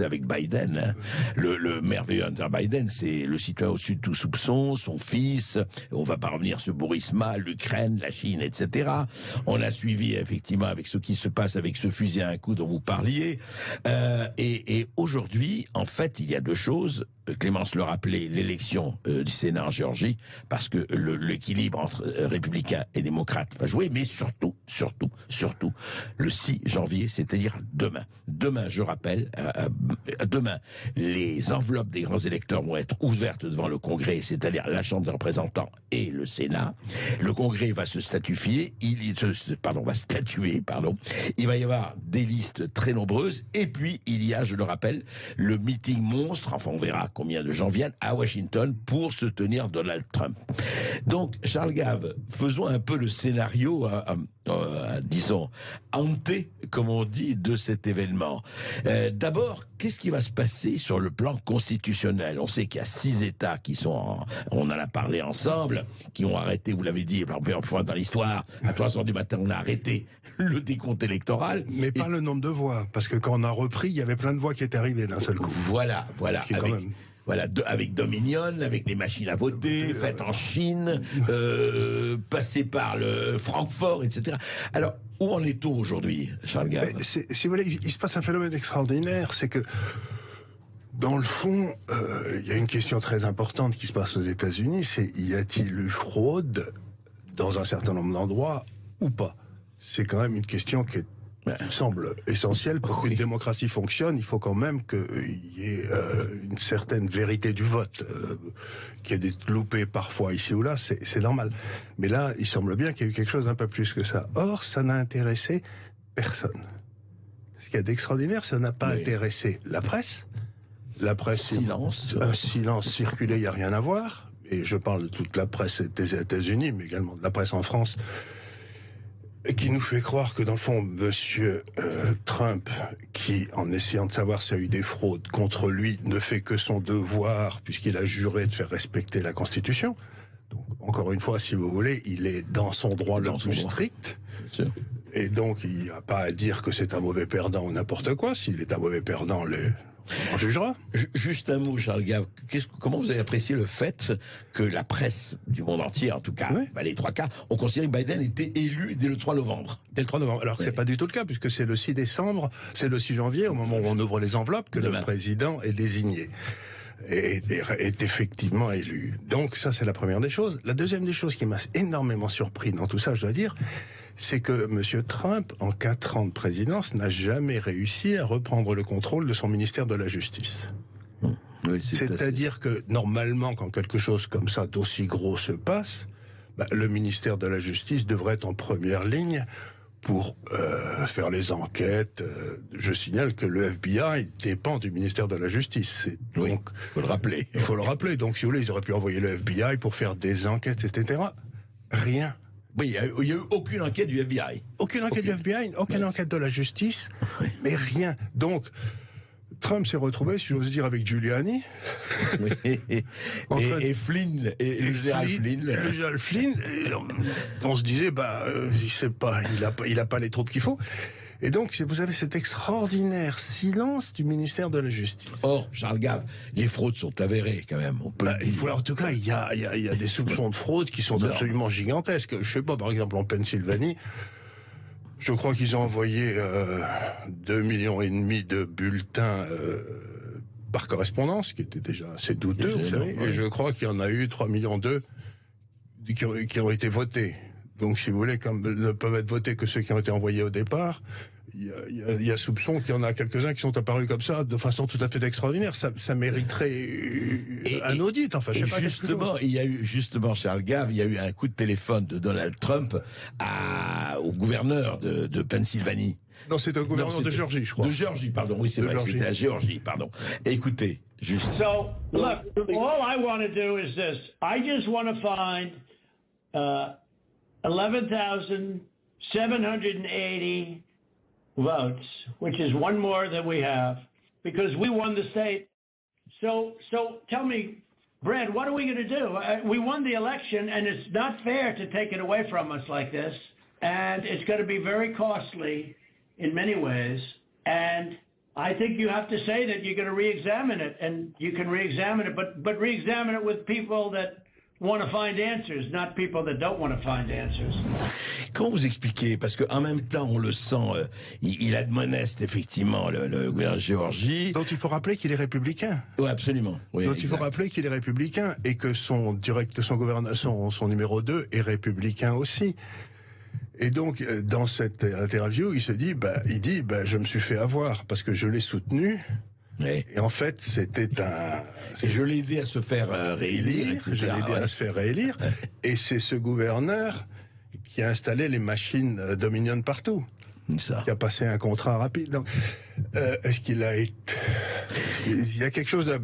avec Biden, hein. Le merveilleux Hunter Biden, c'est le citoyen au-dessus de tout soupçon, son fils, on va pas revenir sur Burisma, l'Ukraine, la Chine, etc. On a suivi effectivement avec ce qui se passe avec ce fusil à un coup dont vous parliez. Et aujourd'hui, en fait, il y a deux choses. Clémence le rappelait, l'élection du Sénat en Géorgie, parce que l'équilibre entre républicains et démocrates va jouer, mais surtout, le 6 janvier, c'est-à-dire demain. Demain, je rappelle, demain, les enveloppes des grands électeurs vont être ouvertes devant le Congrès, c'est-à-dire la Chambre des représentants et le Sénat. Le Congrès va se statuer, Il va y avoir des listes très nombreuses, et puis il y a, je le rappelle, le meeting monstre, enfin on verra combien de gens viennent à Washington pour soutenir Donald Trump. Donc, Charles Gave, faisons un peu le scénario, disons, hanté, comme on dit, de cet événement. D'abord, qu'est-ce qui va se passer sur le plan constitutionnel? On sait qu'il y a 6 États qui sont, on en a parlé ensemble, qui ont arrêté, vous l'avez dit, la première fois dans l'histoire, à 3h du matin, on a arrêté le décompte électoral. Mais pas le nombre de voix, parce que quand on a repris, il y avait plein de voix qui étaient arrivées d'un seul coup. Voilà. Avec Dominion, avec les machines à voter, faites en Chine, passé par le Francfort, etc. Alors, où en est-on aujourd'hui, Charles Gave? Si vous voulez, il se passe un phénomène extraordinaire, c'est que, dans le fond, il y a une question très importante qui se passe aux États-Unis, c'est y a-t-il eu fraude dans un certain nombre d'endroits ou pas? C'est quand même une question qui me semble essentielle pour qu'une démocratie fonctionne. Il faut quand même qu'il y ait une certaine vérité du vote. Qu'il y ait des loupés parfois ici ou là, c'est normal. Mais là, il semble bien qu'il y ait eu quelque chose d'un peu plus que ça. Or, ça n'a intéressé personne. Ce qu'il y a d'extraordinaire, ça n'a pas intéressé la presse. La presse, silence. Un silence circulé, il n'y a rien à voir. Et je parle de toute la presse des États-Unis, mais également de la presse en France, qui nous fait croire que dans le fond, monsieur Trump, qui, en essayant de savoir s'il y a eu des fraudes contre lui, ne fait que son devoir, puisqu'il a juré de faire respecter la Constitution. Donc, encore une fois, si vous voulez, il est dans son droit le plus strict. Et donc, il n'y a pas à dire que c'est un mauvais perdant ou n'importe quoi. S'il est un mauvais perdant, on jugera. Juste un mot, Charles Gave. Comment vous avez apprécié le fait que la presse du monde entier, en tout cas, les 3 quarts, ont considéré que Biden était élu dès le 3 novembre? Dès le 3 novembre. Alors, c'est pas du tout le cas, puisque c'est le 6 décembre, c'est le 6 janvier, au moment où on ouvre les enveloppes, que le président est désigné. Est effectivement élu. Donc, ça, c'est la première des choses. La deuxième des choses qui m'a énormément surpris dans tout ça, je dois dire, c'est que M. Trump, en 4 ans de présidence, n'a jamais réussi à reprendre le contrôle de son ministère de la Justice. C'est-à-dire que, normalement, quand quelque chose comme ça, d'aussi gros se passe, le ministère de la Justice devrait être en première ligne pour faire les enquêtes. Je signale que le FBI dépend du ministère de la Justice. Donc, faut le rappeler. Il faut le rappeler. Donc, si vous voulez, ils auraient pu envoyer le FBI pour faire des enquêtes, etc. Rien. Oui, il n'y a eu aucune enquête du FBI. Aucune enquête du FBI, aucune enquête de la justice, mais rien. Donc, Trump s'est retrouvé, si j'ose dire, avec Giuliani. Et Flynn, et le général Flynn. Le général Flynn, on se disait, il a pas les troupes qu'il faut. Et donc, vous avez cet extraordinaire silence du ministère de la Justice. Or, Charles Gave, les fraudes sont avérées quand même. On peut le dire. En tout cas, il y a des soupçons de fraude qui sont absolument gigantesques. Je sais pas, par exemple, en Pennsylvanie, je crois qu'ils ont envoyé 2,5 millions de bulletins par correspondance, qui était déjà assez douteux, vous savez. Et je crois qu'il y en a eu 3,2 millions qui ont été votés. Donc, si vous voulez, comme ne peuvent être votés que ceux qui ont été envoyés au départ, il y a soupçon qu'il y en a quelques-uns qui sont apparus comme ça, de façon tout à fait extraordinaire. Ça mériterait un audit. Enfin, je sais pas. Justement, Charles Gave, il y a eu un coup de téléphone de Donald Trump au gouverneur de Pennsylvanie. Non, c'est un gouverneur de Géorgie, je crois. De Géorgie, pardon. Oui, c'est vrai, c'était la Géorgie, pardon. Écoutez, juste. So, look, all I want to do is this. I just want to find 11,780 votes, which is one more than we have, because we won the state. So tell me, Brad, what are we going to do? We won the election, and it's not fair to take it away from us like this. And it's going to be very costly in many ways. And I think you have to say that you're going to re-examine it, and you can re-examine it, but re-examine it with people that want to find answers, not people that don't want to find answers. Comment vous expliquez? Parce qu'en même temps, on le sent, il admoneste effectivement le gouvernement de Géorgie. Dont il faut rappeler qu'il est républicain. Oui, absolument. Oui, Donc il faut rappeler qu'il est républicain et que son numéro 2 est républicain aussi. Et donc, dans cette interview, il dit, je me suis fait avoir parce que je l'ai soutenu. Oui. Et en fait, c'était et je l'ai aidé à se faire réélire, etc. Je l'ai aidé à se faire réélire. Et c'est ce gouverneur qui a installé les machines Dominion partout. Ça. Qui a passé un contrat rapide. Donc, est-ce qu'il a été... Il y a quelque chose de...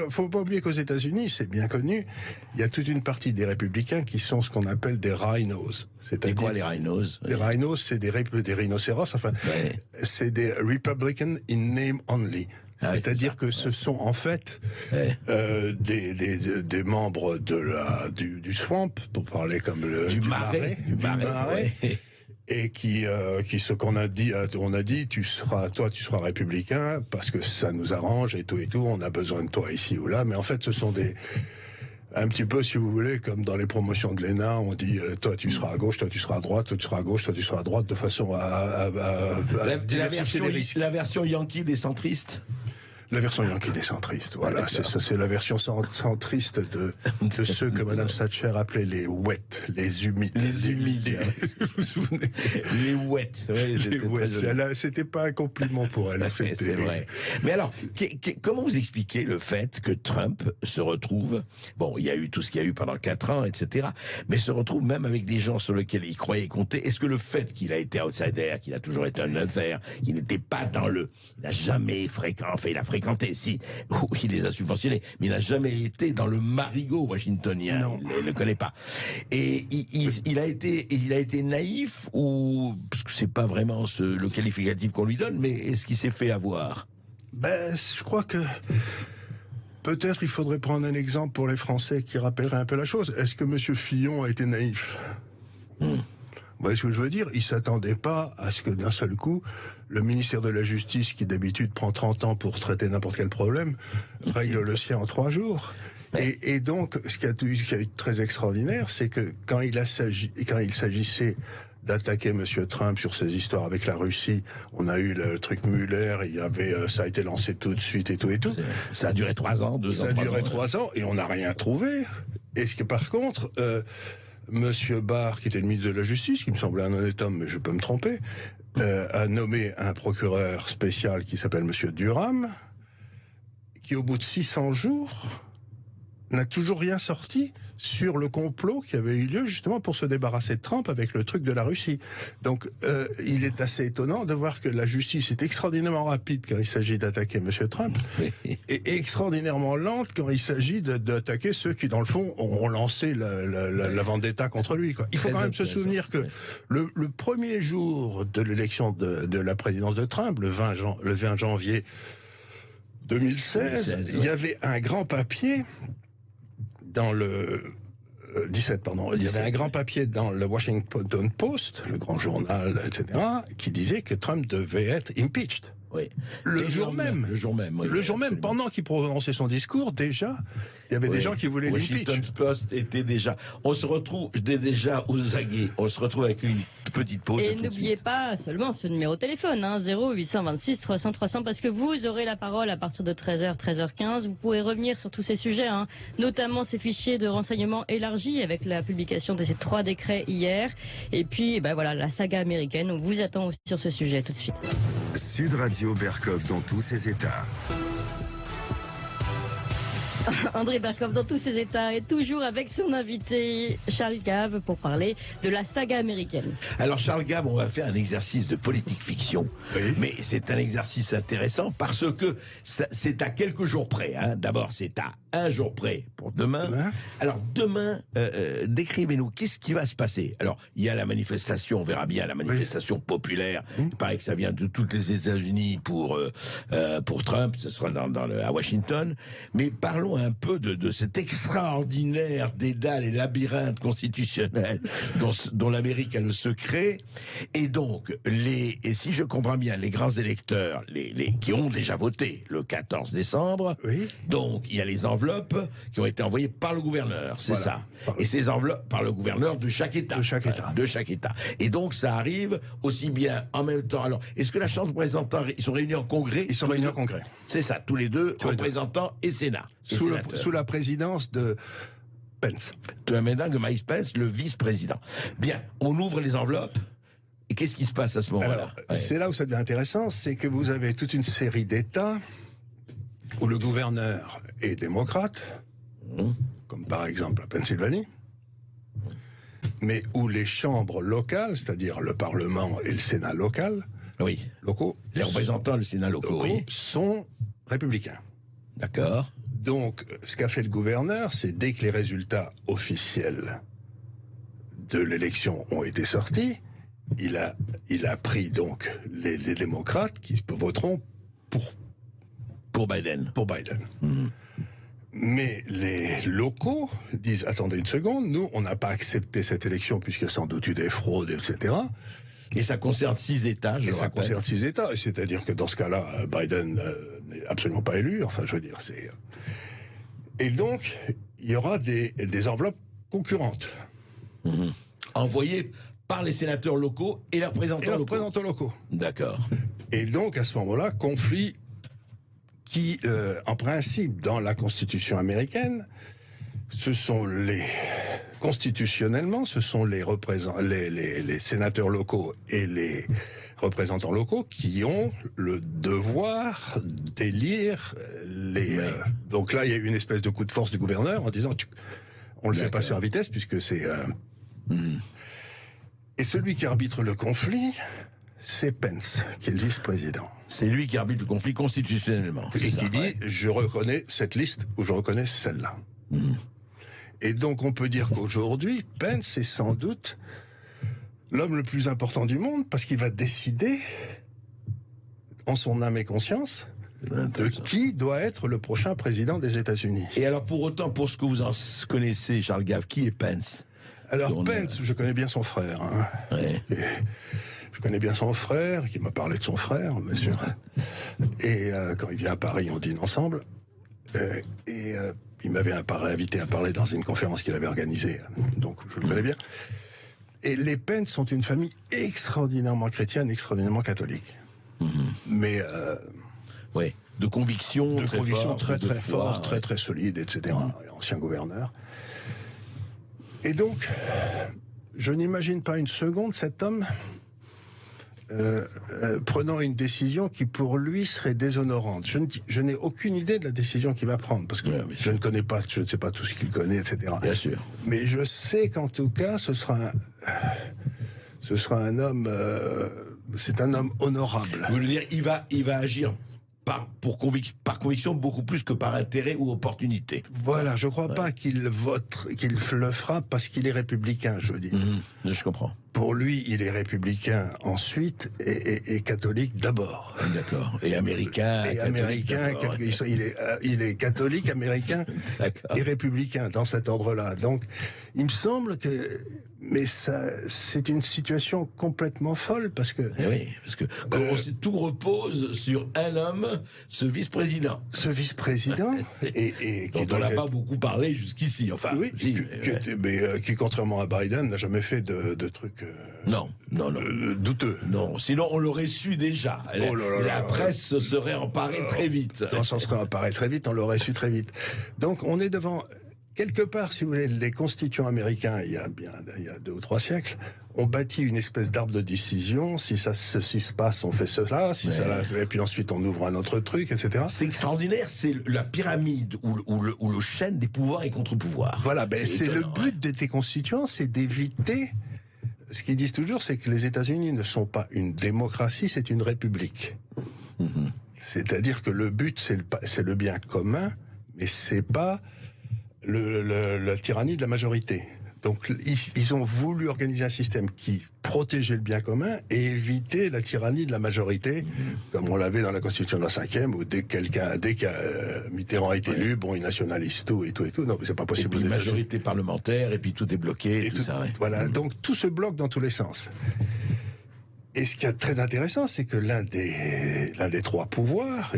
faut pas oublier qu'aux États-Unis, c'est bien connu, il y a toute une partie des républicains qui sont ce qu'on appelle des rhinos. C'est quoi les rhinos? Les rhinos, c'est des rhinocéros, enfin, ouais. C'est des Republican in name only. C'est-à-dire que ce sont en fait des membres du swamp, pour parler comme du marais. Ouais. Et ce qu'on a dit, tu seras républicain parce que ça nous arrange et tout, on a besoin de toi ici ou là. Mais en fait, ce sont un petit peu, si vous voulez, comme dans les promotions de l'ENA, on dit, toi tu seras à gauche, toi tu seras à droite, toi tu seras à gauche, toi tu seras à droite, de façon à diversifier les risques. La version yankee des centristes. La version yankee des centristes, voilà, c'est la version centriste de ceux que Madame Thatcher appelait les wet, les humides. Les humides. Vous vous souvenez? Les wet. Oui, les wet. C'était pas un compliment pour elle. C'est vrai. Mais alors, comment vous expliquez le fait que Trump se retrouve, bon, il y a eu tout ce qu'il y a eu pendant 4 ans, etc., mais se retrouve même avec des gens sur lesquels il croyait compter? Est-ce que le fait qu'il a été outsider, qu'il a toujours été un outsider, qu'il n'était pas il n'a jamais fréquenté, il a fréquenté, si, il les a subventionnés, mais il n'a jamais été dans le marigot washingtonien. Non. Il ne le connaît pas. Et il a été naïf, ou, parce que c'est pas vraiment le qualificatif qu'on lui donne, mais est-ce qu'il s'est fait avoir? Je crois que peut-être il faudrait prendre un exemple pour les Français qui rappellerait un peu la chose. Est-ce que M. Fillon a été naïf? Vous voyez ce que je veux dire? Il s'attendait pas à ce que d'un seul coup, le ministère de la Justice, qui d'habitude prend 30 ans pour traiter n'importe quel problème, règle le sien en 3 jours. Et donc, ce qui a été très extraordinaire, c'est que quand il s'agissait d'attaquer M. Trump sur ses histoires avec la Russie, on a eu le truc Mueller, ça a été lancé tout de suite et tout. Ça a duré 3 ans, 2 ans. Ça a duré 3 ans et on n'a rien trouvé. Et ce que par contre... Monsieur Barr, qui était le ministre de la Justice, qui me semblait un honnête homme, mais je peux me tromper, a nommé un procureur spécial qui s'appelle Monsieur Durham, qui au bout de 600 jours n'a toujours rien sorti sur le complot qui avait eu lieu justement pour se débarrasser de Trump avec le truc de la Russie. Donc il est assez étonnant de voir que la justice est extraordinairement rapide quand il s'agit d'attaquer M. Trump et extraordinairement lente quand il s'agit d'attaquer ceux qui dans le fond ont lancé la vendetta contre lui, quoi. Il faut quand même se souvenir que le premier jour de l'élection de la présidence de Trump, le 20 janvier 2016, il y avait un grand papier dans le 17, pardon. Il y avait un grand papier dans le Washington Post, le grand journal, etc., qui disait que Trump devait être impeached. Oui. Le jour même, pendant qu'il prononçait son discours, déjà, il y avait des gens qui voulaient l'impeach. Washington Post était déjà... On se retrouve déjà aux aguets. On se retrouve avec une petite pause. Et n'oubliez pas seulement ce numéro de téléphone, 0826 300 300, parce que vous aurez la parole à partir de 13h, 13h15. Vous pourrez revenir sur tous ces sujets, notamment ces fichiers de renseignement élargis avec la publication de ces 3 décrets hier. Et puis, voilà, la saga américaine. On vous attend aussi sur ce sujet tout de suite. Sud Radio Berkov dans tous ses états. André Berkov dans tous ses états et toujours avec son invité Charles Gave pour parler de la saga américaine. Alors Charles Gave, on va faire un exercice de politique fiction, mais c'est un exercice intéressant parce que c'est à quelques jours près. D'abord, c'est à 1 jour près pour demain. Alors demain, décrivez-nous, qu'est-ce qui va se passer? Alors, il y a la manifestation, on verra bien, la manifestation populaire. Il paraît que ça vient de toutes les États-Unis pour Trump, ce sera à Washington. Mais parlons parlons un peu de cet extraordinaire dédale et labyrinthe constitutionnel dont l'Amérique a le secret. Et donc, et si je comprends bien, les grands électeurs, qui ont déjà voté le 14 décembre, Oui. donc il y a les enveloppes qui ont été envoyées par le gouverneur, c'est Voilà. ça. Et ces enveloppes par le gouverneur de chaque État. De chaque État. De chaque État. Et donc ça arrive aussi bien en même temps. Alors, est-ce que la Chambre des représentants, ils sont réunis en congrès? Ils sont réunis en congrès. C'est ça, tous les deux, Tous les deux. représentants et Sénat. et sénateurs. Sous la présidence de Pence. De la médaille de Mike Pence, le vice-président. Bien, on ouvre les enveloppes. Et qu'est-ce qui se passe à ce moment-là? Alors, c'est là où ça devient intéressant, c'est que vous avez toute une série d'États où le gouverneur est démocrate, comme par exemple la Pennsylvanie, mais où les chambres locales, c'est-à-dire le Parlement et le Sénat Oui. locaux, Les représentants, le Sénat locaux, oui. sont républicains. D'accord. Donc, ce qu'a fait le gouverneur, c'est dès que les résultats officiels de l'élection ont été sortis, il a pris donc les démocrates qui voteront Pour Biden. pour Biden. Mais les locaux disent, attendez une seconde, nous, on n'a pas accepté cette élection puisqu'il y a sans doute eu des fraudes, etc. Et ça concerne 6 États, je Et le ça rappelle. concerne 6 États. Et c'est-à-dire que dans ce cas-là, Biden n'est absolument pas élu. Enfin, je veux dire, c'est... Et donc, il y aura des enveloppes concurrentes. Envoyés par les sénateurs locaux et les Et représentants les locaux. représentants locaux. D'accord. Et donc, à ce moment-là, conflit qui, en principe, dans la Constitution américaine, constitutionnellement, ce sont les sénateurs locaux et les représentants locaux qui ont le devoir d'élire les... donc là, il y a eu une espèce de coup de force du gouverneur en disant, on le fait passer en vitesse puisque c'est... Et celui qui arbitre le conflit, c'est Pence, qui est le vice-président. C'est lui qui arbitre le conflit constitutionnellement. Et c'est ça, qui dit, ouais. je reconnais cette liste ou je reconnais celle-là. Et donc on peut dire qu'aujourd'hui, Pence est sans doute l'homme le plus important du monde parce qu'il va décider, en son âme et conscience, de qui doit être le prochain président des États-Unis. Et alors, pour autant, pour ce que vous en connaissez, Charles Gave, qui est Pence? Alors Pence, je connais bien son frère. Hein. Ouais. Je connais bien son frère, qui m'a parlé de son frère, bien sûr. Et quand il vient à Paris, on dîne ensemble. Il m'avait invité à parler dans une conférence qu'il avait organisée, donc je le connais bien. Et les Pence sont une famille extraordinairement chrétienne, extraordinairement catholique. Mais Oui. De conviction très fort, très solide, etc. Ancien gouverneur. Et donc, je n'imagine pas une seconde cet homme prenant une décision qui pour lui serait déshonorante. Je n'ai aucune idée de la décision qu'il va prendre parce que je ne sais pas tout ce qu'il connaît, etc. Bien sûr. Mais je sais qu'en tout cas, ce sera un homme, c'est un homme honorable. Vous voulez dire, il va agir par conviction beaucoup plus que par intérêt ou opportunité. Voilà, je crois pas qu'il le fera parce qu'il est républicain, je veux dire. Je comprends. Pour lui, il est républicain ensuite et catholique d'abord. D'accord. Et américain. Et américain, il est catholique, américain et républicain dans cet ordre-là. Donc, il me semble que, mais ça, c'est une situation complètement folle parce que. Eh oui, parce que tout repose sur un homme, ce vice-président. Ce vice-président et dont on n'a pas beaucoup parlé jusqu'ici. Enfin, oui, qui contrairement à Biden n'a jamais fait de trucs. Non. Douteux. Non, sinon on l'aurait su déjà. La presse se serait emparée très vite. On s'en serait emparé très vite, on l'aurait su très vite. Donc on est devant, quelque part, si vous voulez, les constituants américains, il y a 2 ou 3 siècles, ont bâti une espèce d'arbre de décision. Si ceci se passe, on fait cela. Et puis ensuite on ouvre un autre truc, etc. C'est extraordinaire, c'est la pyramide ou le chêne des pouvoirs et contre-pouvoirs. Voilà, c'est le but de tes constituants, c'est d'éviter. Ce qu'ils disent toujours, c'est que les États-Unis ne sont pas une démocratie, c'est une république. C'est-à-dire que le but, c'est le bien commun, mais c'est pas la tyrannie de la majorité. Donc ils ont voulu organiser un système qui protégeait le bien commun et éviter la tyrannie de la majorité, comme on l'avait dans la Constitution de la 5e, où dès que Mitterrand a été élu, bon, il nationalise tout et tout et tout. Non, c'est pas possible. Et puis majorité parlementaire, et puis tout est bloqué, et tout ça. Ouais. Voilà, donc tout se bloque dans tous les sens. Et ce qui est très intéressant, c'est que l'un des trois pouvoirs,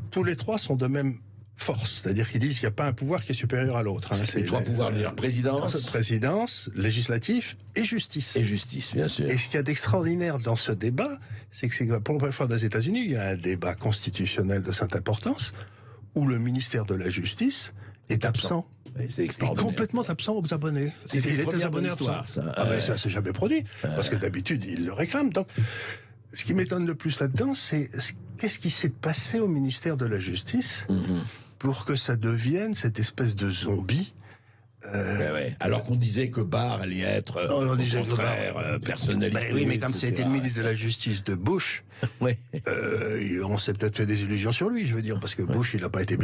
tous les trois sont de même force, c'est-à-dire qu'ils disent qu'il n'y a pas un pouvoir qui est supérieur à l'autre. Hein. Les trois pouvoirs, présidence, législatif et justice. Et justice, bien sûr. Et ce qu'il y a d'extraordinaire dans ce débat, c'est que pour la première fois dans les États-Unis, il y a un débat constitutionnel de cette importance où le ministère de la Justice est absent. C'est extraordinaire. Et complètement absent aux abonnés. Il était abonnés absents. Ça s'est jamais produit, parce que d'habitude, ils le réclament. Donc, ce qui m'étonne le plus là-dedans, c'est qu'est-ce qui s'est passé au ministère de la Justice pour que ça devienne cette espèce de zombie. Ouais. Alors qu'on disait que Barr allait être au contraire personnalité. Oui, mais comme c'était le ministre de la Justice de Bush, on s'est peut-être fait des illusions sur lui, je veux dire, parce que Bush, il n'a pas été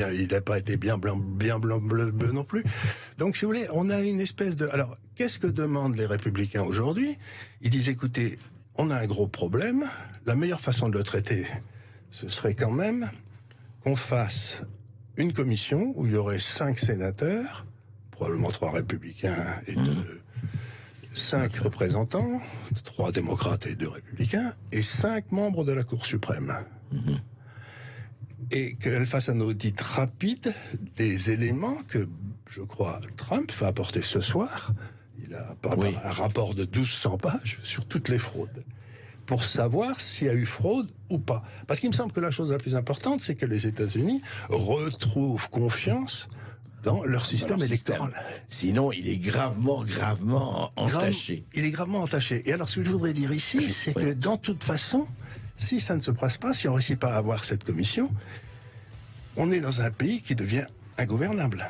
bien blanc bleu non plus. Donc, si vous voulez, on a une espèce de. Alors, qu'est-ce que demandent les Républicains aujourd'hui? Ils disent, écoutez, on a un gros problème. La meilleure façon de le traiter, ce serait quand même qu'on fasse une commission où il y aurait 5 sénateurs, probablement 3 républicains et 5 représentants, 3 démocrates et 2 républicains, et 5 membres de la Cour suprême. Et qu'elle fasse un audit rapide des éléments que, je crois, Trump va apporter ce soir. Il a un rapport de 1200 pages sur toutes les fraudes, pour savoir s'il y a eu fraude ou pas. Parce qu'il me semble que la chose la plus importante, c'est que les États-Unis retrouvent confiance dans leur système électoral. Sinon, il est gravement entaché. Il est gravement entaché. Et alors, ce que je voudrais dire ici, c'est que, dans toute façon, si ça ne se passe pas, si on ne réussit pas à avoir cette commission, on est dans un pays qui devient ingouvernable.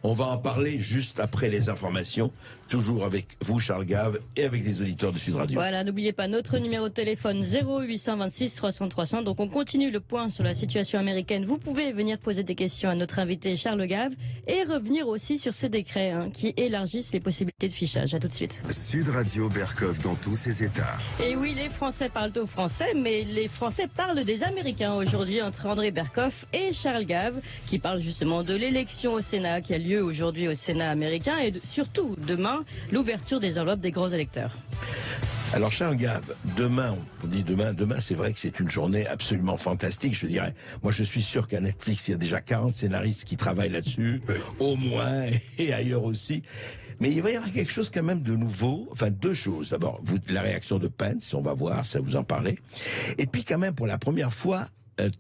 On va en parler juste après les informations, toujours avec vous, Charles Gave, et avec les auditeurs de Sud Radio. Voilà, n'oubliez pas notre numéro de téléphone 0826 300 300. Donc on continue le point sur la situation américaine. Vous pouvez venir poser des questions à notre invité Charles Gave et revenir aussi sur ces décrets qui élargissent les possibilités de fichage. À tout de suite. Sud Radio Berkov dans tous ses états. Et oui, les Français parlent aux Français, mais les Français parlent des Américains aujourd'hui, entre André Berkoff et Charles Gave, qui parlent justement de l'élection au Sénat qui a lieu aujourd'hui au Sénat américain et surtout demain, l'ouverture des enveloppes des gros électeurs. Alors Charles Gave, demain c'est vrai que c'est une journée absolument fantastique, je dirais. Moi je suis sûr qu'à Netflix il y a déjà 40 scénaristes qui travaillent là-dessus, au moins, et ailleurs aussi. Mais il va y avoir quelque chose quand même de nouveau, enfin 2 choses. D'abord, la réaction de Pence, on va voir, ça vous en parlez. Et puis quand même pour la première fois,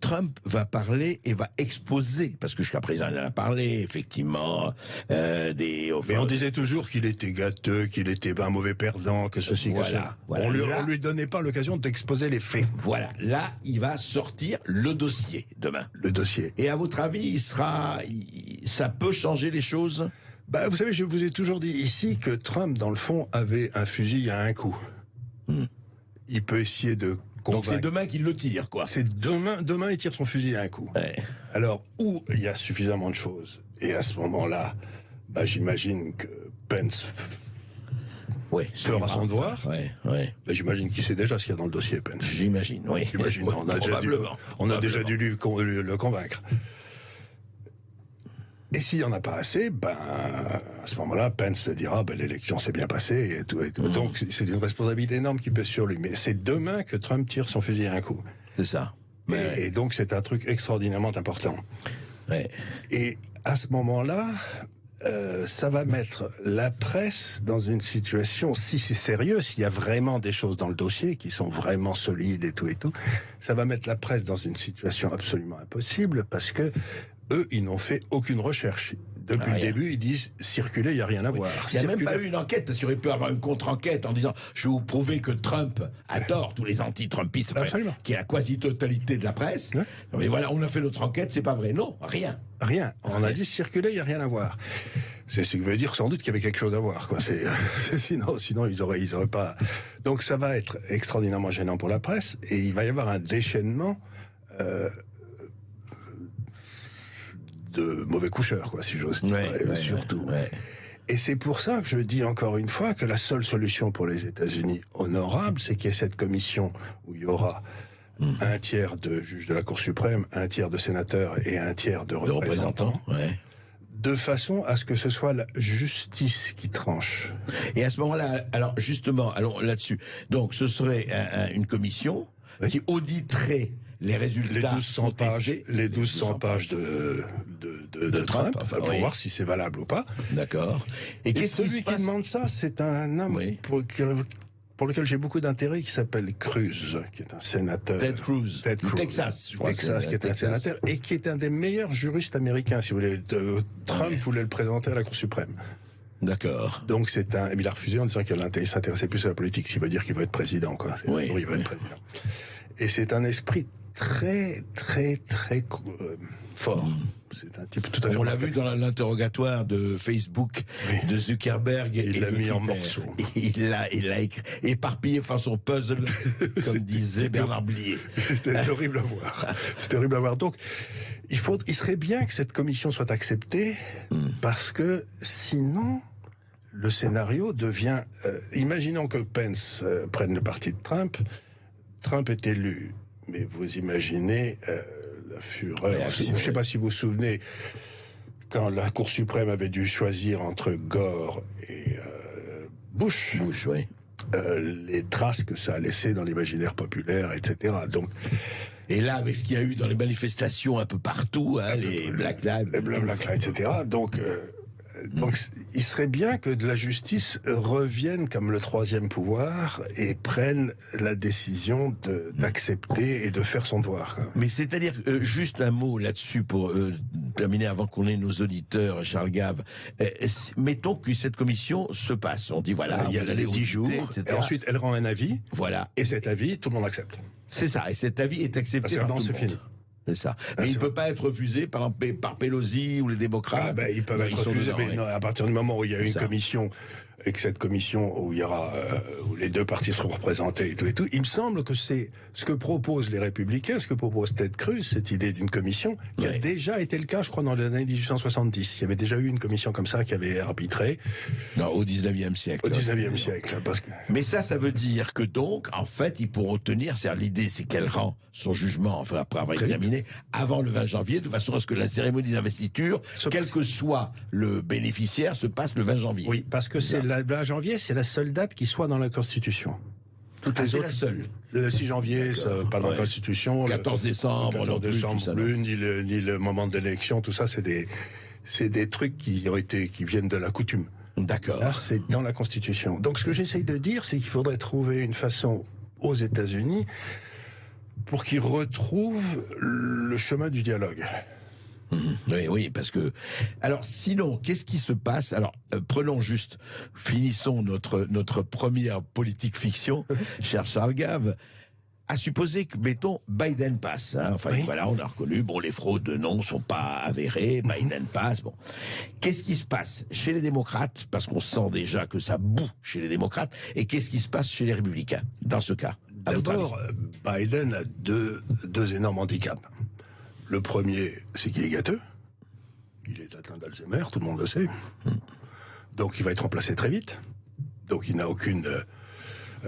Trump va parler et va exposer, parce que jusqu'à présent il en a parlé, effectivement, Mais on disait toujours qu'il était gâteux, qu'il était un mauvais perdant, que ceci, que cela. On lui donnait pas l'occasion d'exposer les faits. Voilà, là, il va sortir le dossier demain. Le dossier. Et à votre avis, ça peut changer les choses? Vous savez, je vous ai toujours dit ici que Trump, dans le fond, avait un fusil à un coup. Il peut essayer de donc c'est demain qu'il le tire, quoi. C'est demain il tire son fusil à un coup. Ouais. Alors, où il y a suffisamment de choses, et à ce moment-là, j'imagine que Pence fera son devoir. J'imagine qu'il sait déjà ce qu'il y a dans le dossier, Pence. J'imagine, oui. J'imagine, on a déjà dû le convaincre. Et s'il n'y en a pas assez, à ce moment-là, Pence se dira, l'élection s'est bien passée et tout. Donc, c'est une responsabilité énorme qui pèse sur lui. Mais c'est demain que Trump tire son fusil à un coup. C'est ça. Et donc, c'est un truc extraordinairement important. Ouais. Et à ce moment-là, ça va mettre la presse dans une situation, si c'est sérieux, s'il y a vraiment des choses dans le dossier qui sont vraiment solides et tout, ça va mettre la presse dans une situation absolument impossible parce que eux, ils n'ont fait aucune recherche. Depuis le début, ils disent circuler, il n'y a rien à voir. Il n'y a même pas eu une enquête, parce qu'il aurait pu avoir une contre-enquête en disant je vais vous prouver que Trump a tort, tous les anti-Trumpistes, qui est la quasi-totalité de la presse. Mais voilà, on a fait notre enquête, c'est pas vrai. Non, rien. Rien. On a dit circuler, il n'y a rien à voir. C'est ce qui veut dire sans doute qu'il y avait quelque chose à voir, quoi. Sinon ils auraient pas. Donc ça va être extraordinairement gênant pour la presse, et il va y avoir un déchaînement. De mauvais coucheurs, quoi, si j'ose dire, surtout. Et c'est pour ça que je dis encore une fois que la seule solution pour les États-Unis honorable, c'est qu'il y ait cette commission où il y aura un tiers de juges de la Cour suprême, un tiers de sénateurs et un tiers de représentants. Ouais. De façon à ce que ce soit la justice qui tranche. Et à ce moment-là, alors justement, allons là-dessus. Donc, ce serait une commission qui auditerait les résultats. Les 1200 pages de Trump, enfin, pour voir si c'est valable ou pas. D'accord. Et celui qui demande ça, c'est un homme pour lequel j'ai beaucoup d'intérêt, qui s'appelle Cruz, qui est un sénateur. Ted Cruz. Du Texas, je crois. Texas, qui est un sénateur, et qui est un des meilleurs juristes américains, si vous voulez. Trump voulait le présenter à la Cour suprême. D'accord. Donc il a refusé en disant qu'il s'intéressait plus à la politique, ce qui veut dire qu'il veut être président, quoi. Il veut être président. Et c'est un esprit très, très, très fort. C'est un type tout à fait. On l'a vu dans l'interrogatoire de Facebook de Zuckerberg. Il l'a mis en morceaux. Il l'a éparpillé façon puzzle, comme disait Bernard Blier. C'était horrible à voir. C'était horrible à voir. Donc, il serait bien que cette commission soit acceptée, parce que sinon, le scénario devient. Imaginons que Pence prenne le parti de Trump. Trump est élu. Mais vous imaginez la fureur. Je ne sais pas si vous vous souvenez, quand la Cour suprême avait dû choisir entre Gore et Bush, les traces que ça a laissées dans l'imaginaire populaire, etc. Donc, et là, avec ce qu'il y a eu dans les manifestations un peu partout, les Black Lives, etc. Donc, il serait bien que de la justice revienne comme le troisième pouvoir et prenne la décision d'accepter et de faire son devoir. Mais c'est-à-dire, juste un mot là-dessus pour terminer avant qu'on ait nos auditeurs, Charles Gave. Mettons que cette commission se passe. On dit voilà, il y a les 10 jours, etc. Et ensuite elle rend un avis. Voilà. Et cet avis, tout le monde accepte. C'est ça. Et cet avis est accepté par tout le monde. Fini. C'est ça. Mais il ne peut pas être refusé par Pelosi ou les démocrates. Ils peuvent être refusés, mais non, à partir du moment où il y a une commission, et que cette commission où il y aura où les deux partis seront représentés et tout, il me semble que c'est ce que proposent les Républicains, ce que propose Ted Cruz, cette idée d'une commission, qui a déjà été le cas, je crois, dans les années 1870. Il y avait déjà eu une commission comme ça qui avait arbitré. Non, au 19e siècle. Au 19e siècle, parce que. Mais ça veut dire que donc, en fait, ils pourront tenir. C'est-à-dire, l'idée, c'est qu'elle rend son jugement, enfin, après avoir examiné, avant le 20 janvier, de façon à ce que la cérémonie d'investiture, quel que soit le bénéficiaire, se passe le 20 janvier. Oui, parce que c'est le 20 janvier, c'est la seule date qui soit dans la Constitution. Toutes les autres, la seule. Le 6 janvier, pas dans la Constitution. 14 décembre, le 14 décembre, ni le moment de l'élection, tout ça, c'est des trucs qui viennent de la coutume. D'accord. Là, c'est dans la Constitution. Donc, ce que j'essaye de dire, c'est qu'il faudrait trouver une façon aux États-Unis pour qu'ils retrouvent le chemin du dialogue. Oui, parce que... Alors, sinon, qu'est-ce qui se passe? Alors, finissons notre première politique fiction, cher Charles Gave, à supposer que, mettons, Biden passe. Voilà, on a reconnu, les fraudes, non, sont pas avérées, Biden passe, Qu'est-ce qui se passe chez les démocrates? Parce qu'on sent déjà que ça boue chez les démocrates. Et qu'est-ce qui se passe chez les républicains, dans ce cas? D'abord, Biden a deux énormes handicaps. Le premier, c'est qu'il est gâteux. Il est atteint d'Alzheimer, tout le monde le sait. Donc il va être remplacé très vite. Donc il n'a aucune...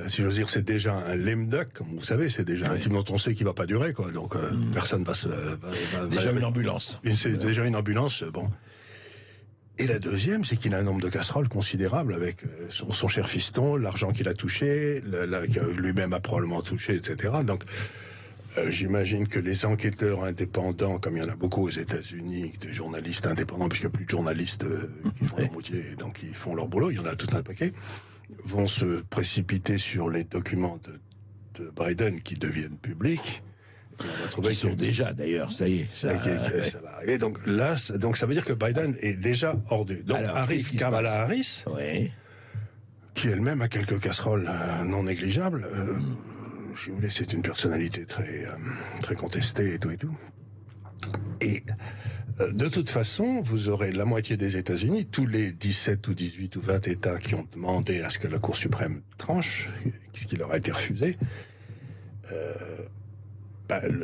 si j'ose dire, c'est déjà un lame duck, comme vous savez, c'est déjà un type dont on sait qu'il ne va pas durer, quoi. Donc personne va se... déjà une ambulance. C'est déjà une ambulance, Et la deuxième, c'est qu'il a un nombre de casseroles considérable avec son cher fiston, l'argent qu'il a touché, que lui-même a probablement touché, etc. Donc, j'imagine que les enquêteurs indépendants, comme il y en a beaucoup aux États-Unis, des journalistes indépendants, puisqu'il n'y a plus de journalistes qui font leur métier, donc ils font leur boulot, il y en a tout un paquet, vont se précipiter sur les documents de Biden qui deviennent publics. Qui sont déjà, d'ailleurs, ça y est. Ça va arriver. Donc là, ça veut dire que Biden est déjà hors du... Donc Kamala Harris, qui elle-même a quelques casseroles non négligeables, si vous voulez, c'est une personnalité très contestée et tout. Et de toute façon, vous aurez la moitié des États-Unis, tous les 17 ou 18 ou 20 États qui ont demandé à ce que la Cour suprême tranche, ce qui leur a été refusé.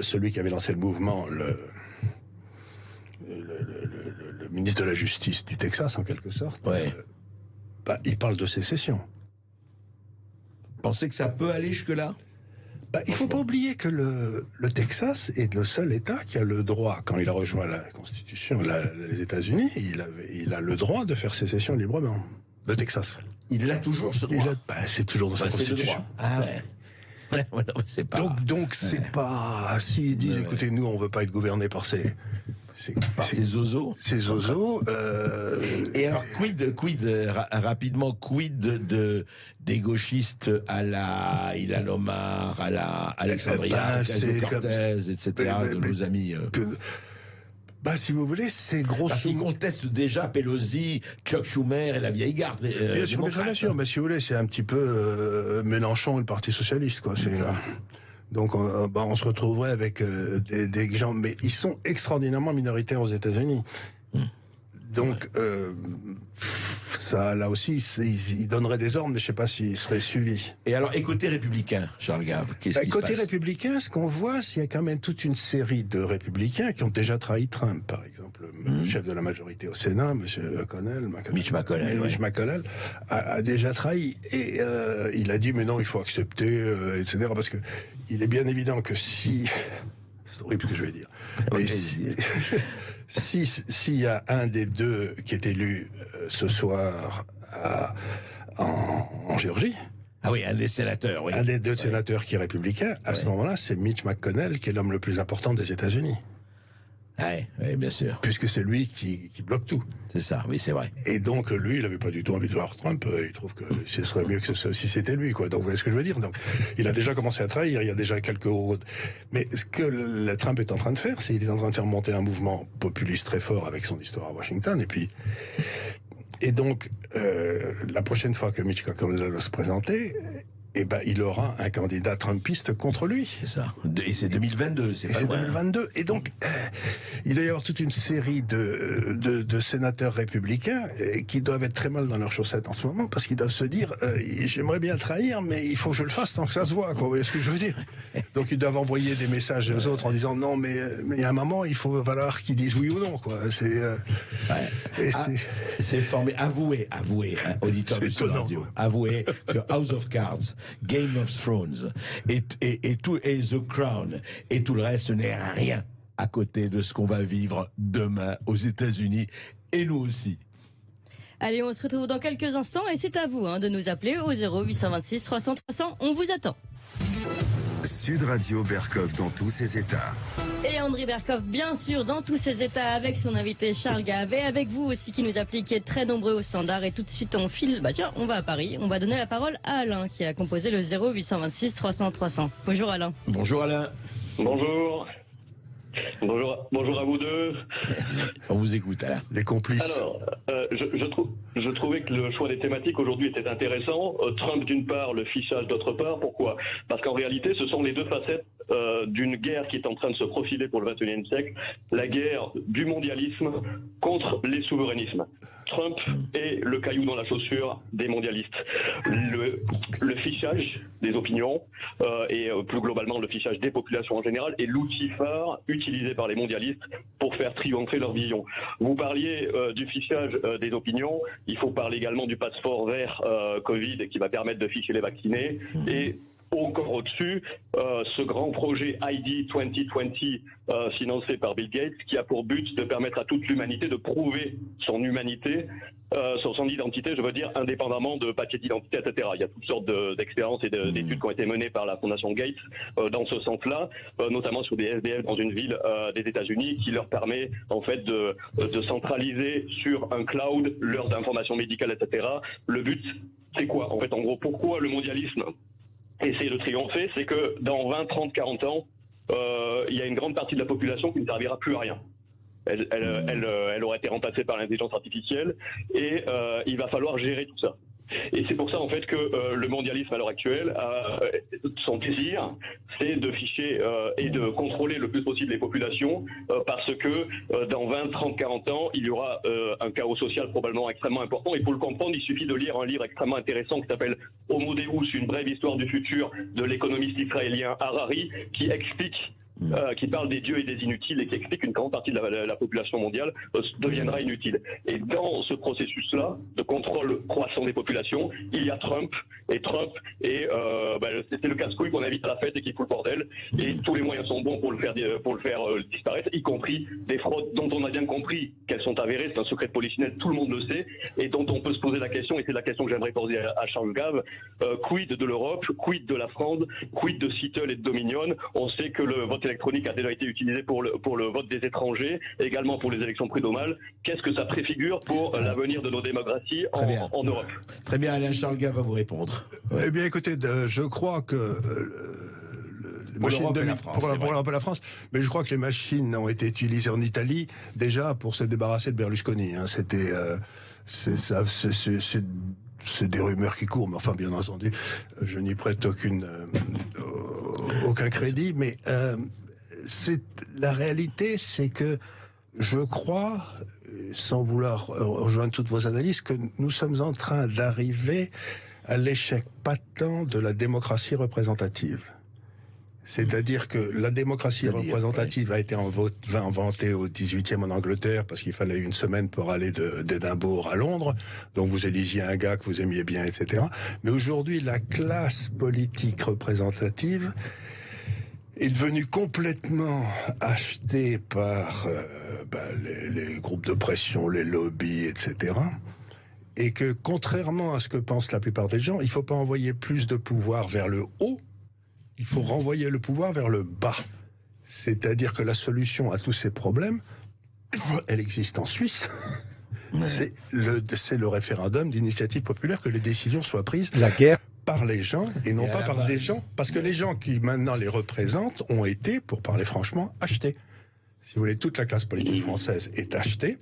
Celui qui avait lancé le mouvement, le ministre de la Justice du Texas, en quelque sorte, Il parle de sécession. Pensez que ça peut aller jusque-là? Il ne faut pas oublier que le Texas est le seul État qui a le droit, quand il a rejoint la Constitution, les États-Unis, il a le droit de faire sécession librement. Le Texas. Il a toujours ce droit. C'est toujours dans sa Constitution. Ah ouais. Ouais, non, c'est pas... Donc c'est pas... S'ils disent, écoutez, nous, on veut pas être gouverné par ces zozos. Ces zozos. Et alors, rapidement, des gauchistes à la Ilhan Omar, à la Alexandria Ocasio-Cortez, etc., de nos amis... si vous voulez, c'est grosso... Parce qu'ils contestent déjà Pelosi, Chuck Schumer et la vieille garde. Bien sûr, mais si vous voulez, c'est un petit peu Mélenchon et le Parti Socialiste, quoi. Donc on se retrouverait avec des gens... Mais ils sont extraordinairement minoritaires aux États-Unis. Donc, ça, là aussi, ils donneraient des ordres, mais je ne sais pas s'ils seraient suivis. Et alors, et côté républicain, Charles Gave, qu'est-ce qui se passe? Côté républicain, ce qu'on voit, c'est qu'il y a quand même toute une série de républicains qui ont déjà trahi Trump, par exemple. Le chef de la majorité au Sénat, M. Mitch McConnell, a déjà trahi. Et il a dit, mais non, il faut accepter, etc. Parce que il est bien évident que si... C'est horrible ce que je vais dire. Mais s'il y a un des deux qui est élu ce soir en Géorgie... Ah oui, un des sénateurs, oui. Un des deux sénateurs qui est républicain, à ce moment-là, c'est Mitch McConnell qui est l'homme le plus important des États-Unis. Oui, bien sûr. Puisque c'est lui qui bloque tout. C'est ça, oui, c'est vrai. Et donc, lui, il n'avait pas du tout envie de voir Trump. Il trouve que ce serait mieux que si c'était lui, quoi. Donc, vous voyez ce que je veux dire? Donc, il a déjà commencé à trahir, il y a déjà quelques euros. Mais ce que Trump est en train de faire, c'est qu'il est en train de faire monter un mouvement populiste très fort avec son histoire à Washington. Et donc, la prochaine fois que Mitch McConnell va se présenter, il aura un candidat trumpiste contre lui. C'est ça. Et c'est 2022, c'est pas loin. 2022. Et donc, il doit y avoir toute une série de sénateurs républicains qui doivent être très mal dans leurs chaussettes en ce moment, parce qu'ils doivent se dire, j'aimerais bien trahir, mais il faut que je le fasse sans que ça se voit, quoi. Vous voyez ce que je veux dire? Donc, ils doivent envoyer des messages aux autres en disant, non, mais il y a un moment, il faut falloir qu'ils disent oui ou non, quoi. C'est formé. Avouez, hein, auditeur de Sud Radio, avouez que House of Cards, Game of Thrones et The Crown et tout le reste n'est rien à côté de ce qu'on va vivre demain aux États-Unis et nous aussi. Allez, on se retrouve dans quelques instants et c'est à vous de nous appeler au 0826 300 300. On vous attend. Sud Radio Berkov dans tous ses états. Et André Berkov, bien sûr, dans tous ses états, avec son invité Charles Gave, et avec vous aussi qui nous appelez, qui est très nombreux au standard. Et tout de suite, on file. On va à Paris. On va donner la parole à Alain, qui a composé le 0826 300 300. Bonjour Alain. Bonjour Alain. Bonjour. Bonjour à vous deux. On vous écoute, Alain. Les complices. Alors, je trouvais que le choix des thématiques aujourd'hui était intéressant. Trump d'une part, le fichage d'autre part. Pourquoi? Parce qu'en réalité, ce sont les deux facettes d'une guerre qui est en train de se profiler pour le XXIe siècle. La guerre du mondialisme contre les souverainismes. Trump est le caillou dans la chaussure des mondialistes. Le fichage des opinions et plus globalement le fichage des populations en général est l'outil phare utilisé par les mondialistes pour faire triompher leur vision. Vous parliez du fichage des opinions, il faut parler également du passeport vert Covid qui va permettre de ficher les vaccinés et encore au-dessus, ce grand projet ID 2020 financé par Bill Gates qui a pour but de permettre à toute l'humanité de prouver son humanité, son identité, je veux dire, indépendamment de papiers d'identité, etc. Il y a toutes sortes d'expériences et d'études qui ont été menées par la Fondation Gates dans ce sens-là, notamment sur des SDF dans une ville des États-Unis qui leur permet en fait de centraliser sur un cloud leurs informations médicales, etc. Le but, c'est quoi? En fait, en gros, pourquoi le mondialisme essayer de triompher, c'est que dans 20, 30, 40 ans, il y a une grande partie de la population qui ne servira plus à rien. Elle aurait été remplacée par l'intelligence artificielle et il va falloir gérer tout ça. Et c'est pour ça en fait que le mondialisme à l'heure actuelle, son désir, c'est de ficher et de contrôler le plus possible les populations parce que dans 20, 30, 40 ans, il y aura un chaos social probablement extrêmement important. Et pour le comprendre, il suffit de lire un livre extrêmement intéressant qui s'appelle Homo Deus, une brève histoire du futur de l'économiste israélien Harari, qui explique qui parle des dieux et des inutiles et qui explique qu'une grande partie de la population mondiale deviendra inutile. Et dans ce processus-là de contrôle croissant des populations, il y a Trump. Et Trump c'est le casse-couille qu'on invite à la fête et qui fout le bordel. Et tous les moyens sont bons pour le faire disparaître, y compris des fraudes dont on a bien compris qu'elles sont avérées. C'est un secret de polichinelle, tout le monde le sait, et dont on peut se poser la question, et c'est la question que j'aimerais poser à Charles Gave, quid de l'Europe, quid de la France, quid de Seattle et de Dominion. On sait que le vote électronique a déjà été utilisé pour le vote des étrangers, et également pour les élections prud'homales. Qu'est-ce que ça préfigure pour l'avenir de nos démocraties en Europe? Très bien, Alain Charles Gave va vous répondre. Eh bien, écoutez, je crois que pour l'Europe et la France, pour l'Europe et la France, mais je crois que les machines ont été utilisées en Italie déjà pour se débarrasser de Berlusconi. Hein. C'est des rumeurs qui courent, mais enfin, bien entendu, je n'y prête aucun crédit. Mais la réalité, c'est que je crois, sans vouloir rejoindre toutes vos analyses, que nous sommes en train d'arriver à l'échec patent de la démocratie représentative. C'est-à-dire que la démocratie représentative a été inventée au 18e en Angleterre parce qu'il fallait une semaine pour aller d'Édimbourg à Londres. Donc vous élisiez un gars que vous aimiez bien, etc. Mais aujourd'hui, la classe politique représentative est devenue complètement achetée par les groupes de pression, les lobbies, etc. Et que, contrairement à ce que pensent la plupart des gens, il ne faut pas envoyer plus de pouvoir vers le haut, il faut renvoyer le pouvoir vers le bas. C'est-à-dire que la solution à tous ces problèmes, elle existe en Suisse. C'est le référendum d'initiative populaire, que les décisions soient prises par les gens et non pas par des gens. Parce que les gens qui maintenant les représentent ont été, pour parler franchement, achetés. Si vous voulez, toute la classe politique française est achetée.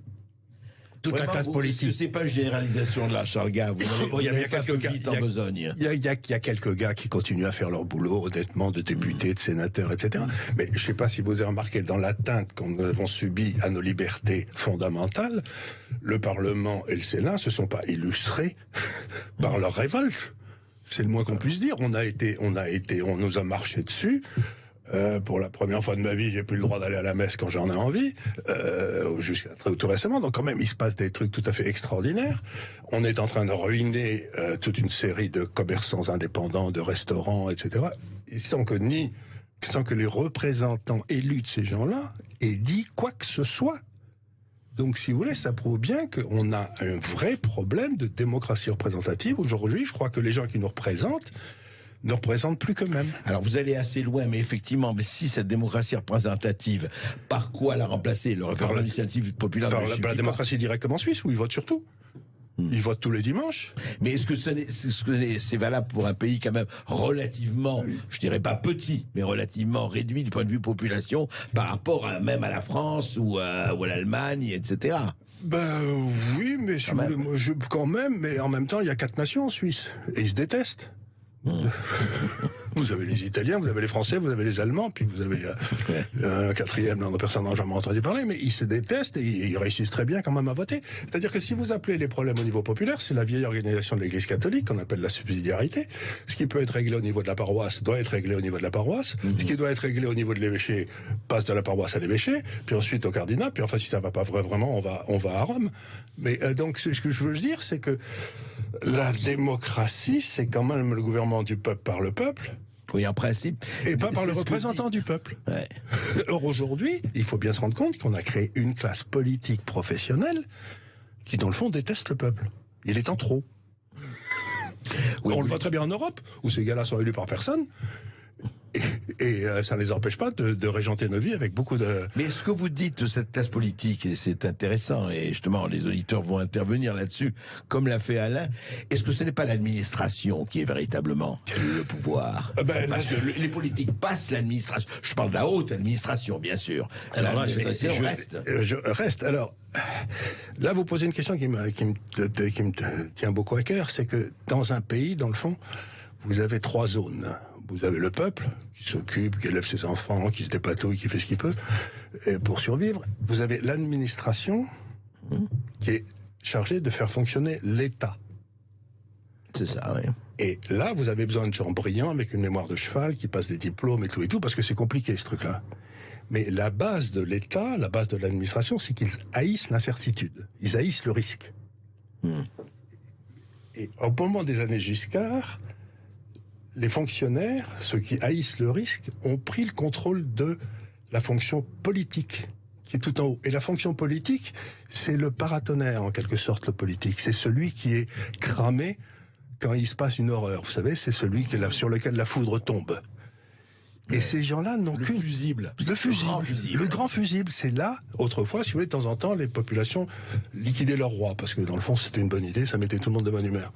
Toute la classe politique. Est-ce que c'est pas une généralisation de là, Charles Gave? Il y a quelques gars en besogne. Il y a quelques gars qui continuent à faire leur boulot honnêtement, de députés, de sénateurs, etc. Mais je ne sais pas si vous avez remarqué, dans l'atteinte qu'on avons subie à nos libertés fondamentales, le Parlement et le Sénat se sont pas illustrés par leur révolte. C'est le moins qu'on puisse dire. On nous a marché dessus. Pour la première fois de ma vie, j'ai plus le droit d'aller à la messe quand j'en ai envie, jusqu'à tout récemment. Donc quand même, il se passe des trucs tout à fait extraordinaires. On est en train de ruiner toute une série de commerçants indépendants, de restaurants, etc. Et sans que les représentants élus de ces gens-là aient dit quoi que ce soit. Donc, si vous voulez, ça prouve bien qu'on a un vrai problème de démocratie représentative. Aujourd'hui, je crois que les gens qui nous représentent ne représentent plus qu'eux-mêmes. Alors vous allez assez loin, mais effectivement, si cette démocratie représentative, par quoi la remplacer? Le référendum d'initiative populaire par la démocratie directement suisse, où ils votent surtout. Ils votent tous les dimanches. Mais est-ce que c'est valable pour un pays quand même relativement, je dirais pas petit, mais relativement réduit du point de vue population par rapport même à la France ou à l'Allemagne, etc. Oui, mais quand même, mais en même temps, il y a 4 nations en Suisse, et ils se détestent. Vous avez les Italiens, vous avez les Français, vous avez les Allemands, puis vous avez un quatrième dont personne n'a jamais entendu parler, mais ils se détestent et ils réussissent très bien quand même à voter. C'est-à-dire que si vous appelez les problèmes au niveau populaire, c'est la vieille organisation de l'Église catholique qu'on appelle la subsidiarité. Ce qui peut être réglé au niveau de la paroisse doit être réglé au niveau de la paroisse. Ce qui doit être réglé au niveau de l'évêché passe de la paroisse à l'évêché, puis ensuite au cardinal, puis enfin si ça va pas vraiment, on va à Rome. Mais donc ce que je veux dire, c'est que la démocratie, c'est quand même le gouvernement du peuple par le peuple. Oui, en principe. Et pas par le représentant du peuple. Ouais. Or aujourd'hui, il faut bien se rendre compte qu'on a créé une classe politique professionnelle qui, dans le fond, déteste le peuple. Il est en trop. On le voit très bien en Europe, où ces gars-là sont élus par personne. Et ça ne les empêche pas de régenter nos vies avec beaucoup de... Mais ce que vous dites de cette classe politique, et c'est intéressant, et justement les auditeurs vont intervenir là-dessus, comme l'a fait Alain, est-ce que ce n'est pas l'administration qui est véritablement le pouvoir? Parce que les politiques passent l'administration. Je parle de la haute administration, bien sûr. Alors l'administration reste. Alors, là, vous posez une question qui me tient beaucoup à cœur, c'est que dans un pays, dans le fond, vous avez 3 zones. Vous avez le peuple qui s'occupe, qui élève ses enfants, qui se dépatouille, qui fait ce qu'il peut pour survivre. Vous avez l'administration qui est chargée de faire fonctionner l'État. C'est ça, oui. Et là, vous avez besoin de gens brillants avec une mémoire de cheval qui passent des diplômes et tout, parce que c'est compliqué ce truc-là. Mais la base de l'État, la base de l'administration, c'est qu'ils haïssent l'incertitude. Ils haïssent le risque. Et au moment des années Giscard, les fonctionnaires, ceux qui haïssent le risque, ont pris le contrôle de la fonction politique, qui est tout en haut. Et la fonction politique, c'est le paratonnerre, en quelque sorte, le politique. C'est celui qui est cramé quand il se passe une horreur. Vous savez, c'est celui sur lequel la foudre tombe. Et ces gens-là n'ont qu'une... fusible. Le grand fusible, c'est là, autrefois, si vous voulez, de temps en temps, les populations liquidaient leur roi, parce que dans le fond, c'était une bonne idée, ça mettait tout le monde de bonne humeur.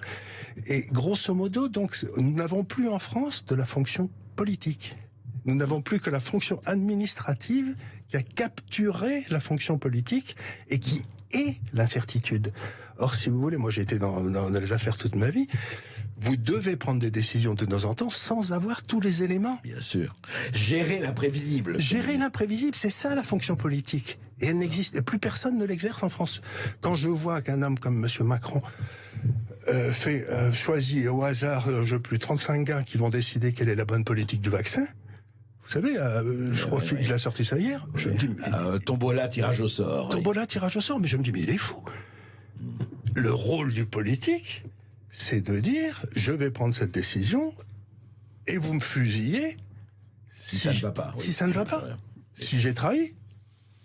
Et grosso modo, donc, nous n'avons plus en France de la fonction politique. Nous n'avons plus que la fonction administrative qui a capturé la fonction politique et qui est l'incertitude. Or, si vous voulez, moi j'ai été dans les affaires toute ma vie, vous devez prendre des décisions de temps en temps sans avoir tous les éléments. Bien sûr. Gérer l'imprévisible. Gérer l'imprévisible, c'est ça la fonction politique. Et elle n'existe, plus personne ne l'exerce en France. Quand je vois qu'un homme comme M. Macron choisit au hasard, plus 35 gars qui vont décider quelle est la bonne politique du vaccin, vous savez, je crois qu'il a sorti ça hier. Je me dis, tombola, tirage au sort. Tombola, tirage au sort, mais je me dis, mais il est fou. Le rôle du politique, c'est de dire, je vais prendre cette décision et vous me fusillez si ça ne va pas. Si ça ne va pas. Si j'ai trahi.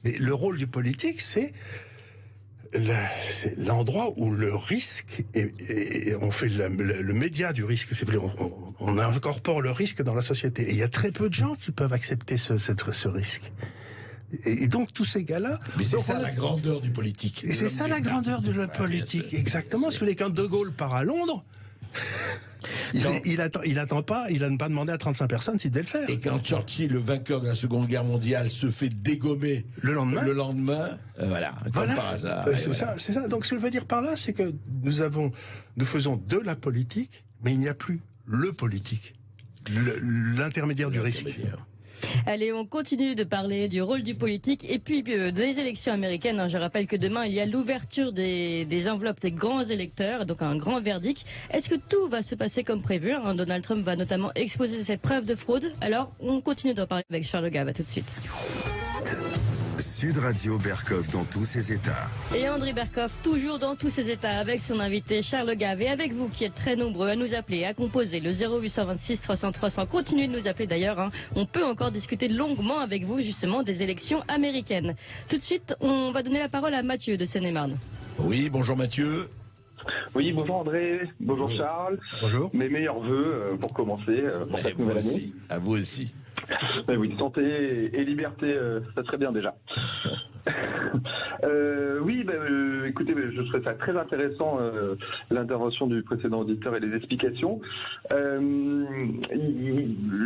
Mais le rôle du politique, c'est l'endroit où le risque, et on fait le média du risque, on incorpore le risque dans la société. Et il y a très peu de gens qui peuvent accepter ce risque. Et donc tous ces gars-là... Mais c'est ça la grandeur du politique. Et c'est ça la grandeur de la politique, exactement. Si vous voulez, quand De Gaulle part à Londres... Il attend pas, il n'a pas demandé à 35 personnes s'il devait le faire. Et quand Churchill, le vainqueur de la Seconde Guerre mondiale, se fait dégommer le lendemain, voilà, comme par hasard. C'est ça. Donc ce que je veux dire par là, c'est que nous faisons de la politique, mais il n'y a plus le politique, l'intermédiaire du risque. Allez, on continue de parler du rôle du politique et puis des élections américaines. Je rappelle que demain, il y a l'ouverture des enveloppes des grands électeurs, donc un grand verdict. Est-ce que tout va se passer comme prévu? Donald Trump va notamment exposer ses preuves de fraude. Alors, on continue d'en parler avec Charles Gave. À tout de suite. Sud Radio Berkov dans tous ses états. Et André Berkov, toujours dans tous ses états, avec son invité Charles Gave. Et avec vous qui êtes très nombreux à nous appeler, à composer le 0826 300 300. Continuez de nous appeler d'ailleurs. On peut encore discuter longuement avec vous justement des élections américaines. Tout de suite, on va donner la parole à Mathieu de Seine-et-Marne. Oui, bonjour Mathieu. Oui, bonjour André, bonjour Charles. Bonjour. Mes meilleurs vœux pour commencer, pour cette nouvelle année. À vous aussi. Oui, santé et liberté, ça serait bien déjà. Oui, écoutez, je trouve ça très intéressant, l'intervention du précédent auditeur et les explications.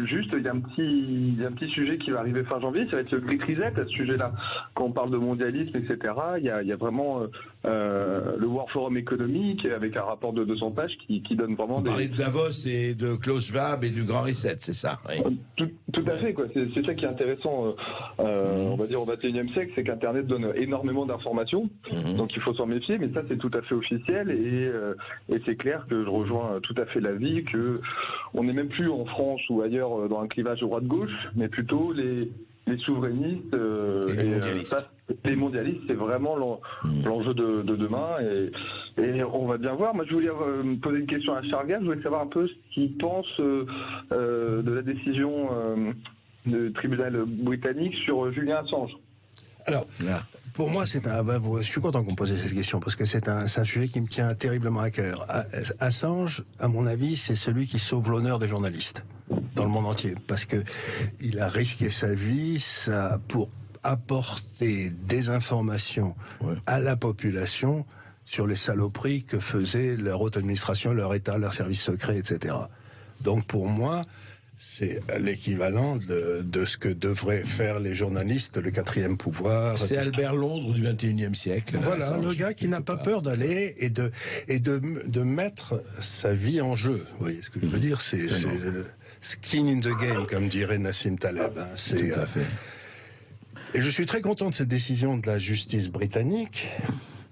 Juste, il y a un petit sujet qui va arriver fin janvier, ça va être le Great Reset à ce sujet-là. Quand on parle de mondialisme, etc., il y a vraiment le World Forum économique avec un rapport de 200 pages qui donne vraiment Vous parlez de Davos et de Klaus Schwab et du Grand Reset, c'est ça? Oui. Tout à fait, quoi. C'est ça qui est intéressant, on va dire au XXIe siècle, c'est qu'Internet donne énormément d'informations, donc il faut s'en méfier, mais ça c'est tout à fait officiel et c'est clair que je rejoins tout à fait l'avis que on n'est même plus en France ou ailleurs dans un clivage droite-gauche, mais plutôt les souverainistes les mondialistes, c'est vraiment l'enjeu de demain et on va bien voir. Moi, je voulais me poser une question à Charles Gave. Je voulais savoir un peu ce qu'il pense de la décision du tribunal britannique sur Julian Assange. Alors, pour moi, je suis content qu'on me pose cette question parce que c'est un sujet qui me tient terriblement à cœur. Assange, à mon avis, c'est celui qui sauve l'honneur des journalistes dans le monde entier parce que il a risqué sa vie pour apporter des informations à la population sur les saloperies que faisait leur haute administration, leur État, leurs services secrets, etc. Donc pour moi, c'est l'équivalent de ce que devraient faire les journalistes, le quatrième pouvoir. C'est Albert Londres du XXIe siècle. Voilà, le gars qui n'a pas peur d'aller et de mettre sa vie en jeu. Vous voyez ce que je veux dire? C'est le skin in the game, comme dirait Nassim Taleb. Tout à fait. Et je suis très content de cette décision de la justice britannique,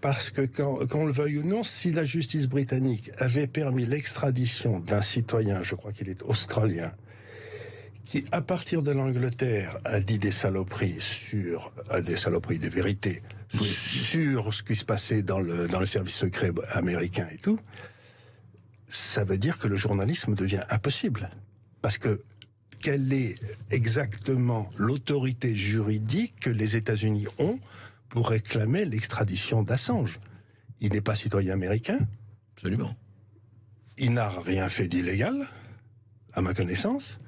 parce que qu'on le veuille ou non, si la justice britannique avait permis l'extradition d'un citoyen, je crois qu'il est australien, qui, à partir de l'Angleterre, a dit des saloperies des vérités, sur ce qui se passait dans le service secret américain et tout, ça veut dire que le journalisme devient impossible. Parce que quelle est exactement l'autorité juridique que les États-Unis ont pour réclamer l'extradition d'Assange? Il n'est pas citoyen américain. Absolument. Il n'a rien fait d'illégal, à ma connaissance.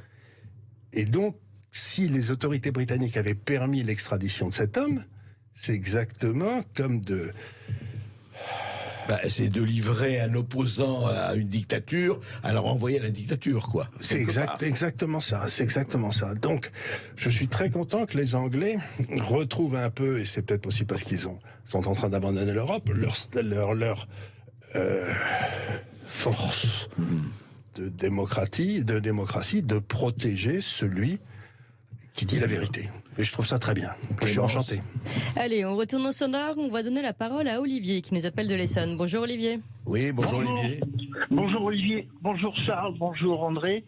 Et donc, si les autorités britanniques avaient permis l'extradition de cet homme, c'est exactement comme c'est de livrer un opposant à une dictature, à le renvoyer à la dictature, quoi. C'est exactement ça. C'est exactement ça. Donc, je suis très content que les Anglais retrouvent un peu, et c'est peut-être aussi parce qu'ils sont en train d'abandonner l'Europe, leur force de démocratie, de protéger celui qui dit la vérité. Et je trouve ça très bien. Je suis enchanté. Allez, on retourne au standard. On va donner la parole à Olivier qui nous appelle de l'Essonne. Bonjour Olivier. Oui, bonjour Olivier. Bonjour Olivier, bonjour Charles, bonjour André.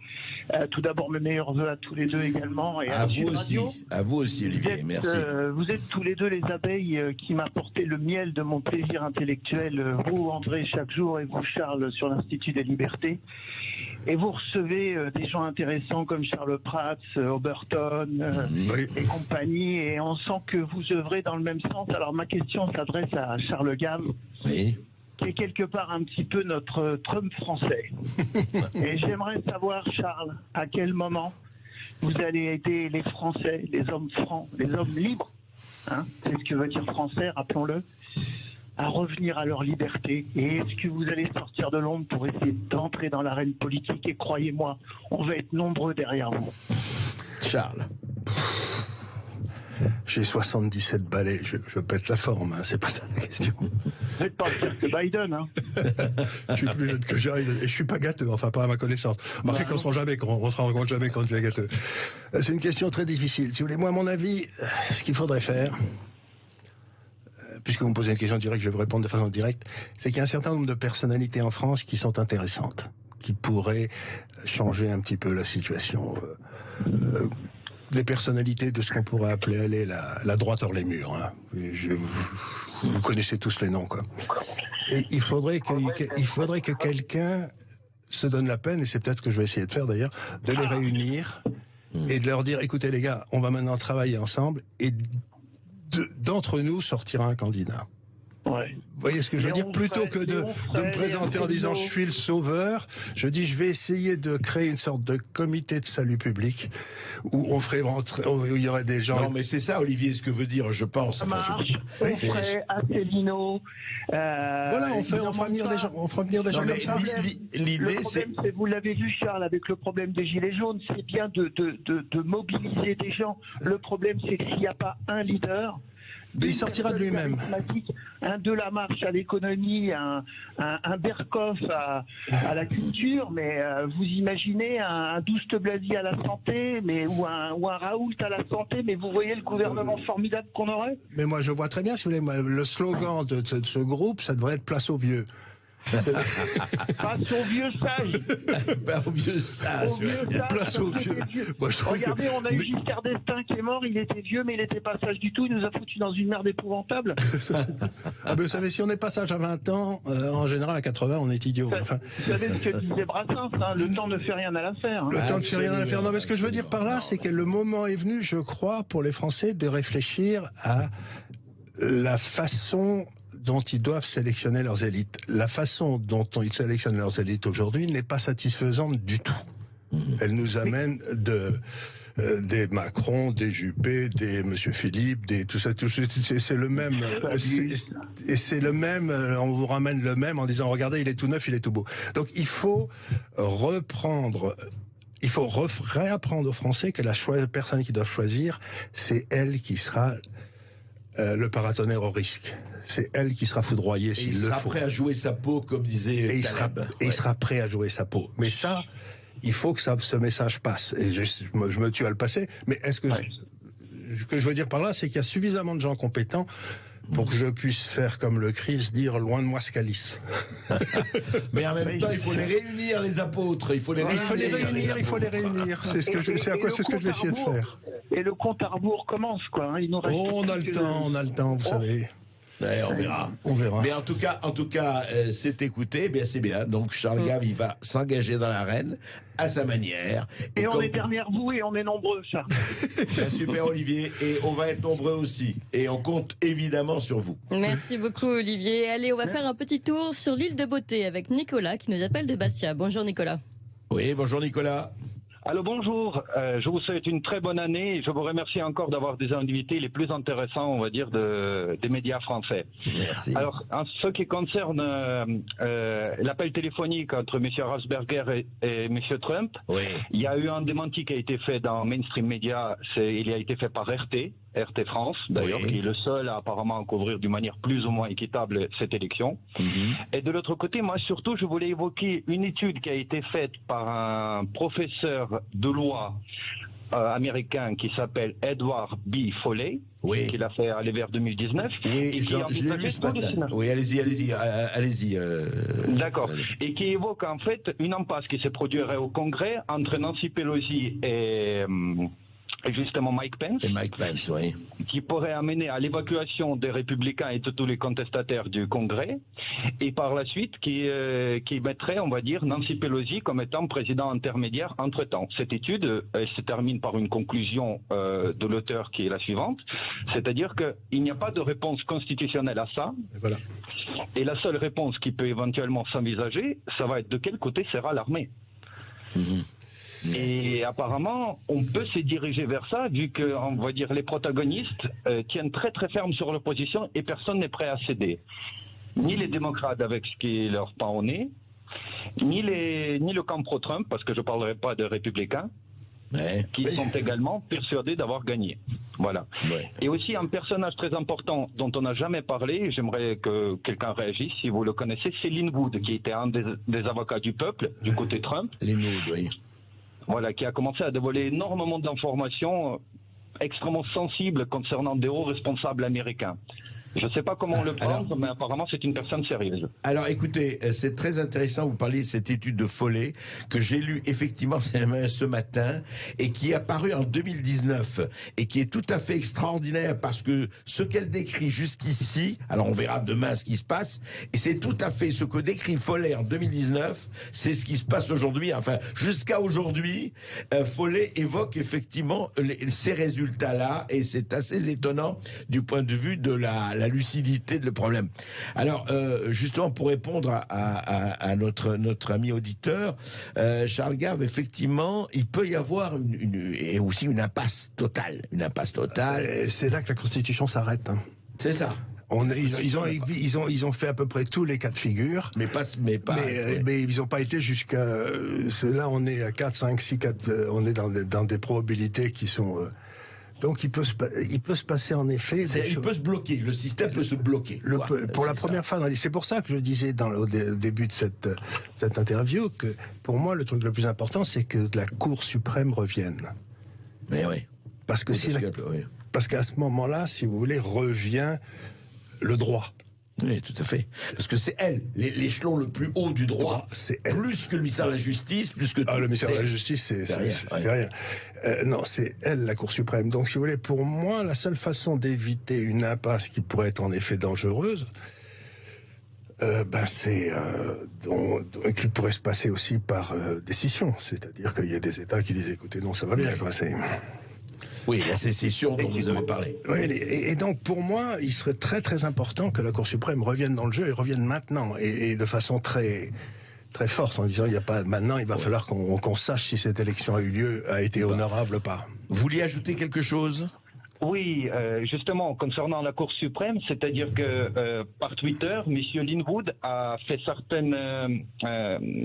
Tout d'abord, mes meilleurs vœux à tous les deux également. Et à vous aussi, Olivier, merci. Vous êtes tous les deux les abeilles qui m'apportez le miel de mon plaisir intellectuel. Vous, André, chaque jour, et vous, Charles, sur l'Institut des Libertés. Et vous recevez des gens intéressants comme Charles Prats, Oberton et compagnie, et on sent que vous œuvrez dans le même sens. Alors ma question s'adresse à Charles Gave, qui est quelque part un petit peu notre Trump français. Et j'aimerais savoir, Charles, à quel moment vous allez aider les Français, les hommes francs, les hommes libres, c'est ce que veut dire français, rappelons-le, à revenir à leur liberté. Et est-ce que vous allez sortir de l'ombre pour essayer d'entrer dans l'arène politique? Et croyez-moi, on va être nombreux derrière vous. Charles. J'ai 77 balais, je pète la forme, c'est pas ça la question. Vous n'êtes pas pire que Biden, Je suis plus jeune que Jared, et je suis pas gâteux, enfin pas à ma connaissance. Marquez qu'on se rend compte jamais quand tu es gâteux. C'est une question très difficile. Si vous voulez, moi, à mon avis, ce qu'il faudrait faire, puisque vous me posez une question directe, je vais vous répondre de façon directe, c'est qu'il y a un certain nombre de personnalités en France qui sont intéressantes, qui pourraient changer un petit peu la situation. Des personnalités de ce qu'on pourrait appeler la droite hors les murs. Vous connaissez tous les noms, quoi. Et il faudrait que quelqu'un se donne la peine, et c'est peut-être ce que je vais essayer de faire d'ailleurs, de les réunir et de leur dire, écoutez les gars, on va maintenant travailler ensemble, et d'entre nous sortira un candidat. Ouais. Vous voyez ce que je veux dire? Plutôt que de me présenter en disant je suis le sauveur, je dis je vais essayer de créer une sorte de comité de salut public où on ferait rentrer, où il y aurait des gens. Non, mais c'est ça, Olivier, ce que veut dire, je pense. Onfray, Asselineau. Voilà, on fera venir des gens. On fera venir des gens comme ça. L'idée, c'est. Vous l'avez vu, Charles, avec le problème des Gilets jaunes, c'est bien de mobiliser des gens. Le problème, c'est que s'il n'y a pas un leader. Mais il sortira de lui-même. Un Delamarche à l'économie, un Berkoff à la culture, mais vous imaginez un Douste Blazy à la santé, ou un Raoult à la santé, mais vous voyez le gouvernement formidable qu'on aurait? Mais moi je vois très bien, si vous voulez, le slogan de ce groupe, ça devrait être Place aux vieux. Face aux vieux sages. Aux vieux sages. Place aux vieux. Moi, regardez, on a eu Giscard d'Estaing qui est mort, il était vieux, mais il n'était pas sage du tout, il nous a foutu dans une merde épouvantable. Vous savez, si on n'est pas sage à 20 ans, en général à 80, on est idiot. Enfin... Vous savez ce que disait Brassens, le temps ne fait rien à l'affaire. Le temps ne fait rien à l'affaire. Non, mais ce que je veux dire par là, c'est que le moment est venu, je crois, pour les Français de réfléchir à la façon dont ils doivent sélectionner leurs élites. La façon dont ils sélectionnent leurs élites aujourd'hui n'est pas satisfaisante du tout. Elle nous amène des Macron, des Juppé, des Monsieur Philippe, tout ça, c'est le même, et c'est le même, on vous ramène le même en disant, regardez, il est tout neuf, il est tout beau. Donc il faut réapprendre aux Français que la personne qu'ils doivent choisir, c'est elle qui sera le paratonnerre au risque. C'est elle qui sera foudroyée s'il le faut. Il sera prêt à jouer sa peau, comme disait Taleb. Il sera prêt à jouer sa peau. Mais ça, il faut que ce message passe. Et je me tue à le passer. Mais est-ce que ce que je veux dire par là, c'est qu'il y a suffisamment de gens compétents pour que je puisse faire comme le Christ, dire loin de moi ce calice. Mais en même temps, il faut les réunir, les apôtres. Il faut les réunir. C'est ce que je vais essayer de faire. Et le compte à rebours commence, quoi. Hein. Il nous reste on a le temps, vous savez. Ouais, on verra. Mais en tout cas, c'est écouté, eh bien c'est bien. Donc Charles Gave, il va s'engager dans l'arène à sa manière. Et on est derrière vous et on est nombreux, Charles. Bien, super Olivier, et on va être nombreux aussi. Et on compte évidemment sur vous. Merci beaucoup Olivier. Allez, on va faire un petit tour sur l'île de Beauté avec Nicolas qui nous appelle de Bastia. Bonjour Nicolas. Oui, bonjour Nicolas. Alors bonjour, je vous souhaite une très bonne année et je vous remercie encore d'avoir des invités les plus intéressants, on va dire, des médias français. Merci. Alors, en ce qui concerne l'appel téléphonique entre M. Rasberger et M. Trump, oui. Il y a eu un démenti qui a été fait dans Mainstream Media, il a été fait par RT France, d'ailleurs, qui est le seul à apparemment couvrir d'une manière plus ou moins équitable cette élection. Et de l'autre côté, moi surtout, je voulais évoquer une étude qui a été faite par un professeur de loi américain qui s'appelle Edward B. Foley, qu'il a fait vers 2019. Oui, et je l'ai lu ce matin. Oui, allez-y. D'accord. Et qui évoque en fait une impasse qui se produirait au Congrès entre Nancy Pelosi et justement Mike Pence. Et Mike Pence, oui. Qui pourrait amener à l'évacuation des républicains et de tous les contestataires du Congrès. Et par la suite, qui mettrait, on va dire, Nancy Pelosi comme étant président intermédiaire entre-temps. Cette étude se termine par une conclusion de l'auteur qui est la suivante. C'est-à-dire qu'il n'y a pas de réponse constitutionnelle à ça. Et voilà. Et la seule réponse qui peut éventuellement s'envisager, ça va être de quel côté sera l'armée. Et apparemment, on peut se diriger vers ça, vu que, on va dire, les protagonistes tiennent très très ferme sur leur position et personne n'est prêt à céder. Ni les démocrates avec ce qui leur pend au nez, ni le camp pro-Trump, parce que je ne parlerai pas de républicains, qui sont également persuadés d'avoir gagné. Voilà. Et aussi un personnage très important dont on n'a jamais parlé, j'aimerais que quelqu'un réagisse, si vous le connaissez, c'est Lin Wood, qui était un des avocats du peuple, du côté Trump. Lin Wood, oui. Voilà, qui a commencé à dévoiler énormément d'informations extrêmement sensibles concernant des hauts responsables américains. Je ne sais pas comment le prendre, mais apparemment c'est une personne sérieuse. Alors écoutez, c'est très intéressant, vous parlez de cette étude de Foley, que j'ai lue effectivement ce matin, et qui est apparue en 2019, et qui est tout à fait extraordinaire, parce que ce qu'elle décrit jusqu'ici, alors on verra demain ce qui se passe, et c'est tout à fait ce que décrit Foley en 2019, c'est ce qui se passe aujourd'hui, enfin jusqu'à aujourd'hui, Foley évoque effectivement ces résultats-là, et c'est assez étonnant du point de vue de la lucidité de le problème. Alors, justement, pour répondre à notre ami auditeur, Charles Gave, effectivement, il peut y avoir et aussi une impasse totale. Une impasse totale. C'est là que la Constitution s'arrête. Hein. C'est ça. Ils ont fait à peu près tous les cas de figure. Mais ils n'ont pas été jusqu'à... Là, on est à 4, 5, 6, 4... On est dans des probabilités qui sont... Donc il peut se passer en effet... Il peut se bloquer, le système peut se bloquer. Pour la première fois, c'est pour ça que je disais au début de cette interview que pour moi le truc le plus important c'est que la Cour suprême revienne. Mais oui. Parce qu'à ce moment-là, si vous voulez, revient le droit. Oui, tout à fait. Parce que c'est elle, l'échelon le plus haut du droit, c'est elle. Plus que le ministère de la Justice, plus que... le ministère de la Justice, c'est rien. Non, c'est elle, la Cour suprême. Donc, si vous voulez, pour moi, la seule façon d'éviter une impasse qui pourrait être en effet dangereuse, qui pourrait se passer aussi par décision. C'est-à-dire qu'il y a des États qui disent, écoutez, non, ça va bien, quoi, c'est... Oui, la sécession dont vous avez parlé. Oui, et donc pour moi, il serait très très important que la Cour suprême revienne dans le jeu et revienne maintenant et de façon très très forte en disant maintenant il va falloir qu'on sache si cette élection a été honorable ou pas. Vous vouliez ajouter quelque chose ? Oui, justement, concernant la Cour suprême, c'est-à-dire que par Twitter, M. Lin Wood a fait certaines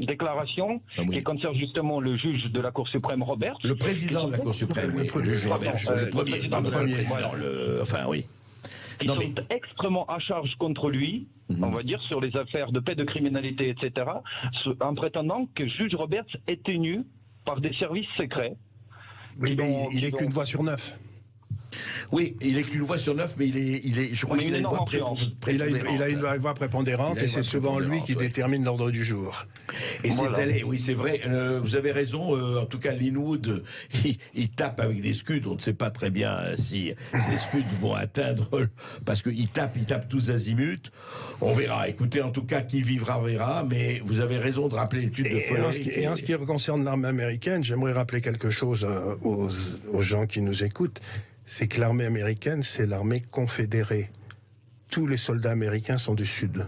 déclarations qui concernent justement le juge de la Cour suprême, Roberts. Le président de la Cour suprême, le juge Roberts, le premier. Enfin, oui. Ils sont extrêmement à charge contre lui, on va dire, sur les affaires de pédocriminalité, etc., en prétendant que le juge Roberts est tenu par des services secrets. Oui, mais il est qu'une voix sur 9. Oui, il est qu'une voix sur 9, mais je crois qu'il a une voix prépondérante. Il a une voix prépondérante et c'est souvent lui qui détermine l'ordre du jour. Et oui, c'est vrai, vous avez raison, en tout cas Linwood, il tape avec des scuds, on ne sait pas très bien si ces scuds vont atteindre, parce qu'il tape tous azimuts, on verra. Écoutez, en tout cas, qui vivra verra, mais vous avez raison de rappeler l'étude de Follerick. Et en ce qui concerne l'armée américaine, j'aimerais rappeler quelque chose aux gens qui nous écoutent. C'est que l'armée américaine, c'est l'armée confédérée. Tous les soldats américains sont du Sud.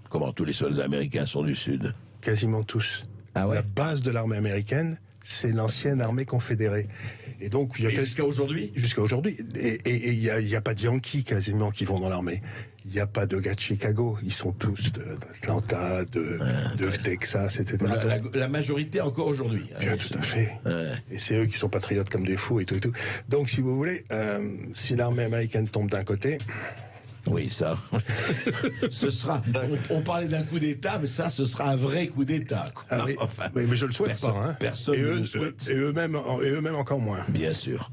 Comment tous les soldats américains sont du Sud? Quasiment tous. Ah ouais. La base de l'armée américaine, c'est l'ancienne armée confédérée. Et donc, jusqu'à aujourd'hui? Jusqu'à aujourd'hui. Et il n'y a pas de Yankees quasiment qui vont dans l'armée. Il n'y a pas de gars de Chicago. Ils sont tous d'Atlanta, de Texas, etc. La majorité encore aujourd'hui. Tout à fait. Et c'est eux qui sont patriotes comme des fous et tout et tout. Donc, si vous voulez, si l'armée américaine tombe d'un côté... Oui, ça. Ce sera. On parlait d'un coup d'État, mais ça, ce sera un vrai coup d'État. Ah oui. Enfin, mais je le souhaite pas. Hein. Personne ne le souhaite. Et eux-mêmes encore moins. Bien sûr.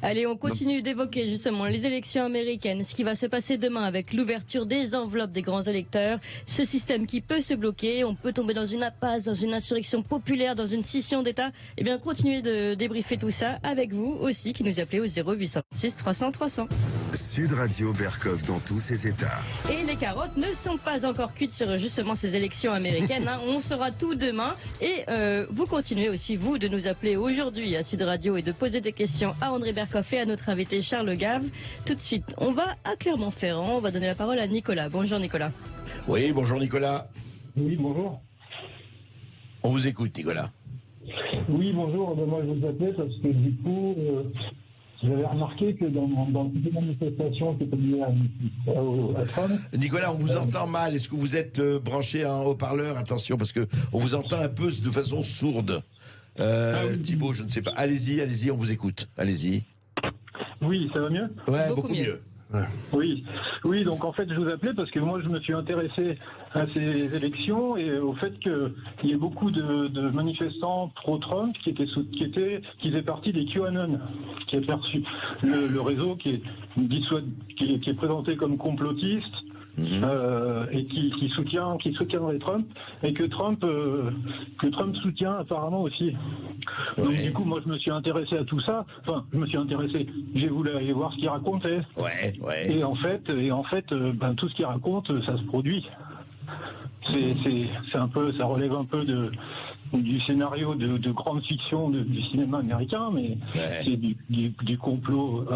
Allez, on continue d'évoquer justement les élections américaines, ce qui va se passer demain avec l'ouverture des enveloppes des grands électeurs, ce système qui peut se bloquer, on peut tomber dans une impasse, dans une insurrection populaire, dans une scission d'État. Eh bien, continuez de débriefer tout ça avec vous aussi, qui nous appelez au 0806 300 300. Sud Radio Berkov dans tous ses états. Et les carottes ne sont pas encore cuites sur justement ces élections américaines. Hein. On saura tout demain. Et vous continuez aussi, vous, de nous appeler aujourd'hui à Sud Radio et de poser des questions à André Berkoff et à notre invité Charles Gave. Tout de suite, on va à Clermont-Ferrand. On va donner la parole à Nicolas. Bonjour Nicolas. Oui, bonjour Nicolas. Oui, bonjour. On vous écoute Nicolas. Oui, bonjour. Moi, je vous appelais parce que du coup... J'avais remarqué que dans toutes les manifestations qui étaient liées à Trump... Nicolas, on vous entend mal. Est-ce que vous êtes branché en haut-parleur? Attention, parce que on vous entend un peu de façon sourde. Oui. Thibault, je ne sais pas. Allez-y, on vous écoute. Allez-y. Oui, ça va mieux? Ouais, beaucoup mieux. Ouais. Oui, donc en fait je vous appelais parce que moi je me suis intéressé à ces élections et au fait qu'il y ait beaucoup de manifestants pro-Trump qui faisaient partie des QAnon, qui est perçu le réseau qui est présenté comme complotiste. Et qui soutiendrait Trump et que Trump soutient apparemment aussi. Ouais. Donc du coup moi je me suis intéressé à tout ça. Enfin je me suis intéressé. J'ai voulu aller voir ce qu'il racontait. Ouais. Et en fait tout ce qu'il raconte ça se produit. C'est un peu, ça relève un peu du scénario de grande fiction du cinéma américain, mais c'est du complot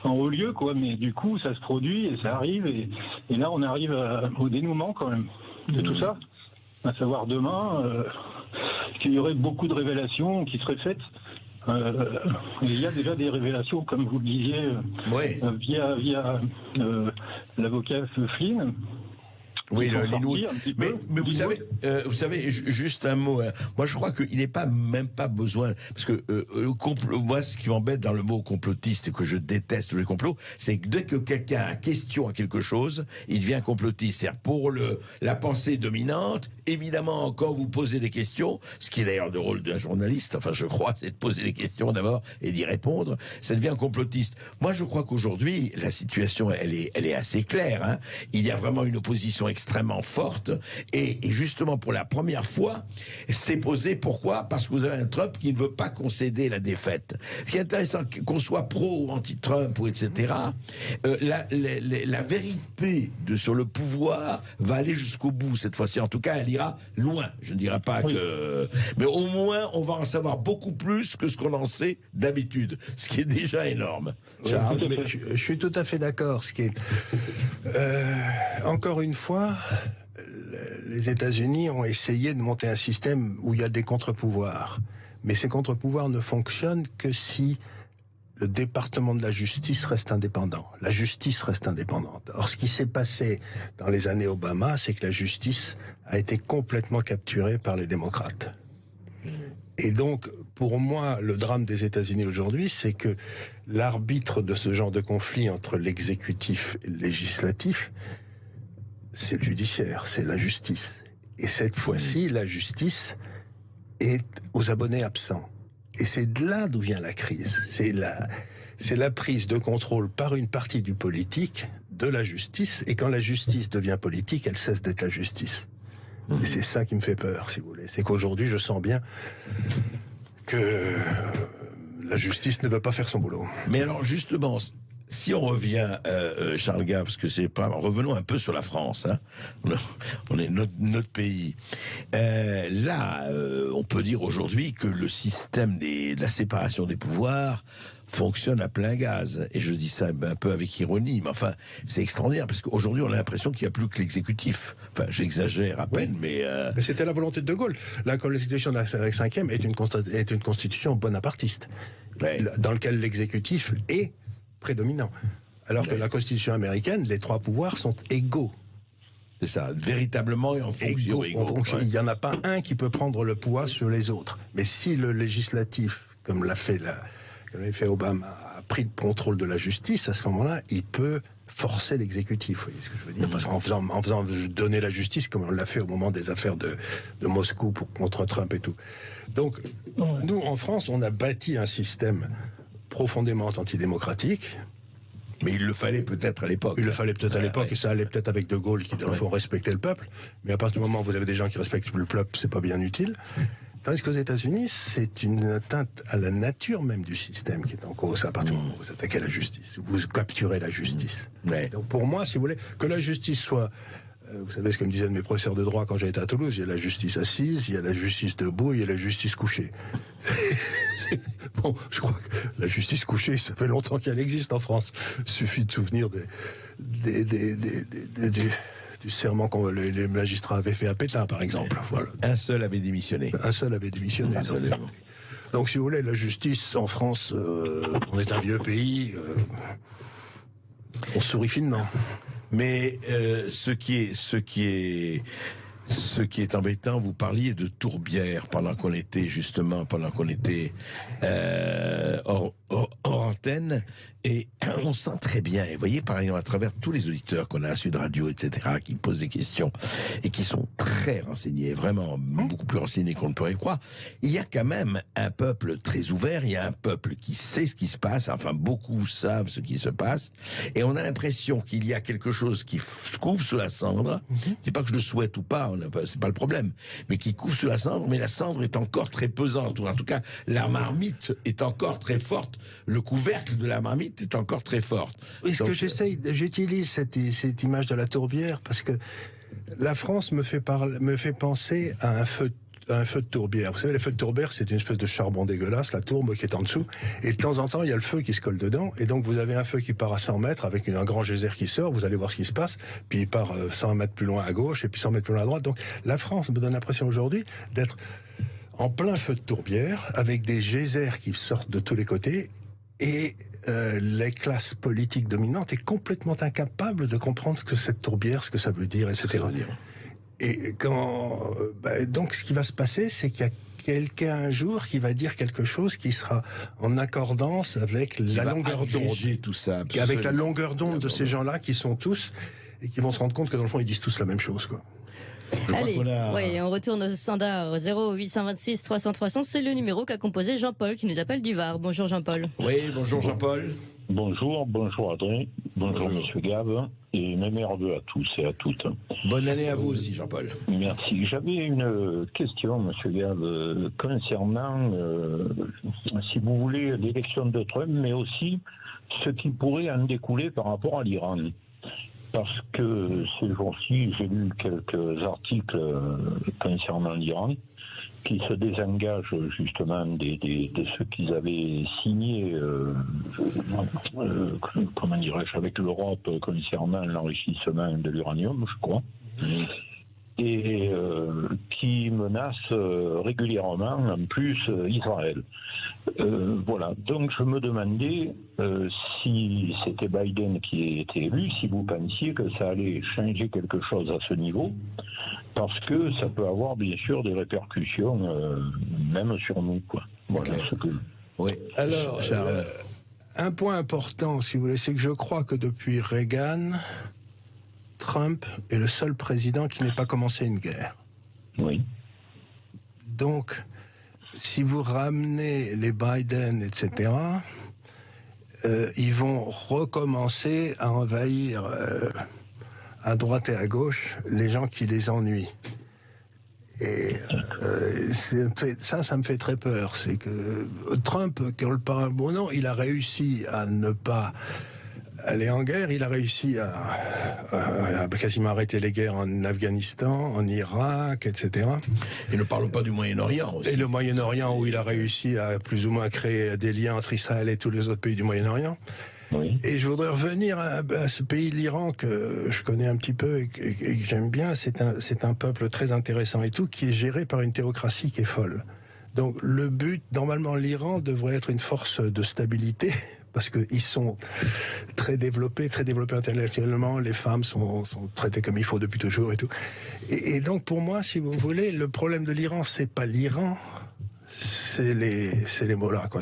en haut lieu, quoi. Mais du coup, ça se produit et ça arrive, et là, on arrive au dénouement quand même de tout ça, à savoir demain qu'il y aurait beaucoup de révélations qui seraient faites. Il y a déjà des révélations, comme vous le disiez, via l'avocat Flynn. Oui, Linwood. Mais vous savez, juste un mot. Moi, je crois qu'il n'est même pas besoin, parce que moi, ce qui m'embête dans le mot complotiste et que je déteste les complots, c'est que dès que quelqu'un a question à quelque chose, il devient complotiste. C'est-à-dire pour la pensée dominante, évidemment, quand vous posez des questions, ce qui est d'ailleurs le rôle d'un journaliste, enfin, je crois, c'est de poser des questions d'abord et d'y répondre, ça devient complotiste. Moi, je crois qu'aujourd'hui, la situation, elle est assez claire. Hein. Il y a vraiment une opposition extrêmement forte et justement pour la première fois c'est posé. Pourquoi? Parce que vous avez un Trump qui ne veut pas concéder la défaite. Ce qui est intéressant, qu'on soit pro ou anti-Trump ou etc., la vérité sur le pouvoir va aller jusqu'au bout cette fois-ci. En tout cas, elle ira loin. Je ne dirais pas que... Mais au moins, on va en savoir beaucoup plus que ce qu'on en sait d'habitude, ce qui est déjà énorme. Charles, je suis tout à fait d'accord. Ce qui est... encore une fois, les États-Unis ont essayé de monter un système où il y a des contre-pouvoirs. Mais ces contre-pouvoirs ne fonctionnent que si le département de la justice reste indépendant. La justice reste indépendante. Or, ce qui s'est passé dans les années Obama, c'est que la justice a été complètement capturée par les démocrates. Et donc, pour moi, le drame des États-Unis aujourd'hui, c'est que l'arbitre de ce genre de conflit entre l'exécutif et le législatif, c'est le judiciaire, c'est la justice. Et cette fois-ci, la justice est aux abonnés absents. Et c'est de là d'où vient la crise. C'est la prise de contrôle par une partie du politique de la justice. Et quand la justice devient politique, elle cesse d'être la justice. Et c'est ça qui me fait peur, si vous voulez. C'est qu'aujourd'hui, je sens bien que la justice ne veut pas faire son boulot. Mais alors, justement, si on revient, Charles Gard, parce que c'est pas... Revenons un peu sur la France, hein. On est notre pays. Là, on peut dire aujourd'hui que le système de la séparation des pouvoirs fonctionne à plein gaz. Et je dis ça un peu avec ironie, mais enfin, c'est extraordinaire, parce qu'aujourd'hui, on a l'impression qu'il n'y a plus que l'exécutif. Enfin, j'exagère à peine, mais c'était la volonté de De Gaulle. La Constitution de la 5e est une constitution bonapartiste, dans laquelle l'exécutif est prédominant. Alors que la Constitution américaine, les 3 pouvoirs sont égaux. C'est ça, véritablement et en fonction égaux. Il n'y en a pas un qui peut prendre le poids sur les autres. Mais si le législatif, comme l'a fait Obama, a pris le contrôle de la justice, à ce moment-là, il peut forcer l'exécutif. Vous voyez ce que je veux dire? Parce qu'en faisant donner la justice, comme on l'a fait au moment des affaires de Moscou contre Trump et tout. Donc, nous, en France, on a bâti un système profondément antidémocratique. Mais il le fallait peut-être à l'époque. Il le fallait peut-être à l'époque, et ça allait peut-être avec De Gaulle, qui dit qu'il faut respecter le peuple. Mais à partir du moment où vous avez des gens qui respectent le peuple, c'est pas bien utile. Tandis qu'aux États-Unis, c'est une atteinte à la nature même du système qui est en cause à partir du moment où vous attaquez la justice, vous capturez la justice. Donc pour moi, si vous voulez, que la justice soit... Vous savez ce que me disaient mes professeurs de droit quand j'étais à Toulouse, il y a la justice assise, il y a la justice debout, il y a la justice couchée. Bon, je crois que la justice couchée, ça fait longtemps qu'elle existe en France. Il suffit de souvenir du serment que les magistrats avaient fait à Pétain, par exemple. Voilà. Un seul avait démissionné. Un seul avait démissionné. Donc, si vous voulez, la justice en France, on est un vieux pays, on sourit finement. Mais ce qui est embêtant, vous parliez de tourbière pendant qu'on était hors antenne, et on sent très bien, et vous voyez par exemple à travers tous les auditeurs qu'on a à Sud Radio, etc., qui posent des questions et qui sont très renseignés, vraiment beaucoup plus renseignés qu'on ne pourrait croire, il y a quand même un peuple très ouvert, il y a un peuple qui sait ce qui se passe, enfin beaucoup savent ce qui se passe, et on a l'impression qu'il y a quelque chose qui couvre sous la cendre. C'est pas que je le souhaite ou pas, c'est pas le problème, mais qui couvre sous la cendre, mais la cendre est encore très pesante, ou en tout cas la marmite est encore très forte, le couvercle de la marmite est encore très forte. Oui, ce que j'utilise cette image de la tourbière parce que la France me fait penser à un feu de tourbière. Vous savez, les feux de tourbière, c'est une espèce de charbon dégueulasse, la tourbe qui est en dessous, et de temps en temps, il y a le feu qui se colle dedans, et donc vous avez un feu qui part à 100 mètres avec un grand geyser qui sort, vous allez voir ce qui se passe, puis il part 100 mètres plus loin à gauche, et puis 100 mètres plus loin à droite. Donc la France me donne l'impression aujourd'hui d'être en plein feu de tourbière, avec des geysers qui sortent de tous les côtés, et les classes politiques dominantes est complètement incapable de comprendre ce que cette tourbière, ce que ça veut dire, etc. Et donc ce qui va se passer, c'est qu'il y a quelqu'un un jour qui va dire quelque chose qui sera en accordance avec la longueur d'onde, tout ça, avec la longueur d'onde de ces gens-là qui sont tous et qui vont se rendre compte que dans le fond ils disent tous la même chose, quoi. Allez, on retourne au standard 0826 300 300. C'est le numéro qu'a composé Jean-Paul qui nous appelle du Var. Bonjour Jean-Paul. Oui, bonjour Jean-Paul. Bonjour Adrien, bonjour Monsieur Gave, et mes meilleurs vœux à tous et à toutes. Bonne année à vous aussi Jean-Paul. Merci. J'avais une question, Monsieur Gave, concernant, si vous voulez, l'élection de Trump, mais aussi ce qui pourrait en découler par rapport à l'Iran. Parce que ces jours-ci, j'ai lu quelques articles concernant l'Iran qui se désengagent justement de ce qu'ils avaient signé, comment dirais-je, avec l'Europe concernant l'enrichissement de l'uranium, je crois, et qui menacent régulièrement en plus Israël. Voilà, donc je me demandais si c'était Biden qui était élu, si vous pensiez que ça allait changer quelque chose à ce niveau, parce que ça peut avoir bien sûr des répercussions même sur nous, quoi. Voilà ce que... Oui. Alors, un point important, si vous voulez, c'est que je crois que depuis Reagan, Trump est le seul président qui n'ait pas commencé une guerre. Oui. Donc, si vous ramenez les Biden, etc., ils vont recommencer à envahir à droite et à gauche les gens qui les ennuient. Et ça me fait très peur. C'est que Trump, quand le parle bon nom, il a réussi à ne pas aller en guerre, il a réussi à quasiment arrêter les guerres en Afghanistan, en Irak, etc. Et ne parlons pas du Moyen-Orient aussi. Et le Moyen-Orient, où il a réussi à plus ou moins créer des liens entre Israël et tous les autres pays du Moyen-Orient. Oui. Et je voudrais revenir à ce pays, l'Iran, que je connais un petit peu et que j'aime bien. C'est un peuple très intéressant et tout, qui est géré par une théocratie qui est folle. Donc le but, normalement, l'Iran devrait être une force de stabilité, parce qu'ils sont très développés intellectuellement, les femmes sont traitées comme il faut depuis toujours et tout. Et donc pour moi, si vous voulez, le problème de l'Iran, c'est pas l'Iran, c'est les mollahs, quoi,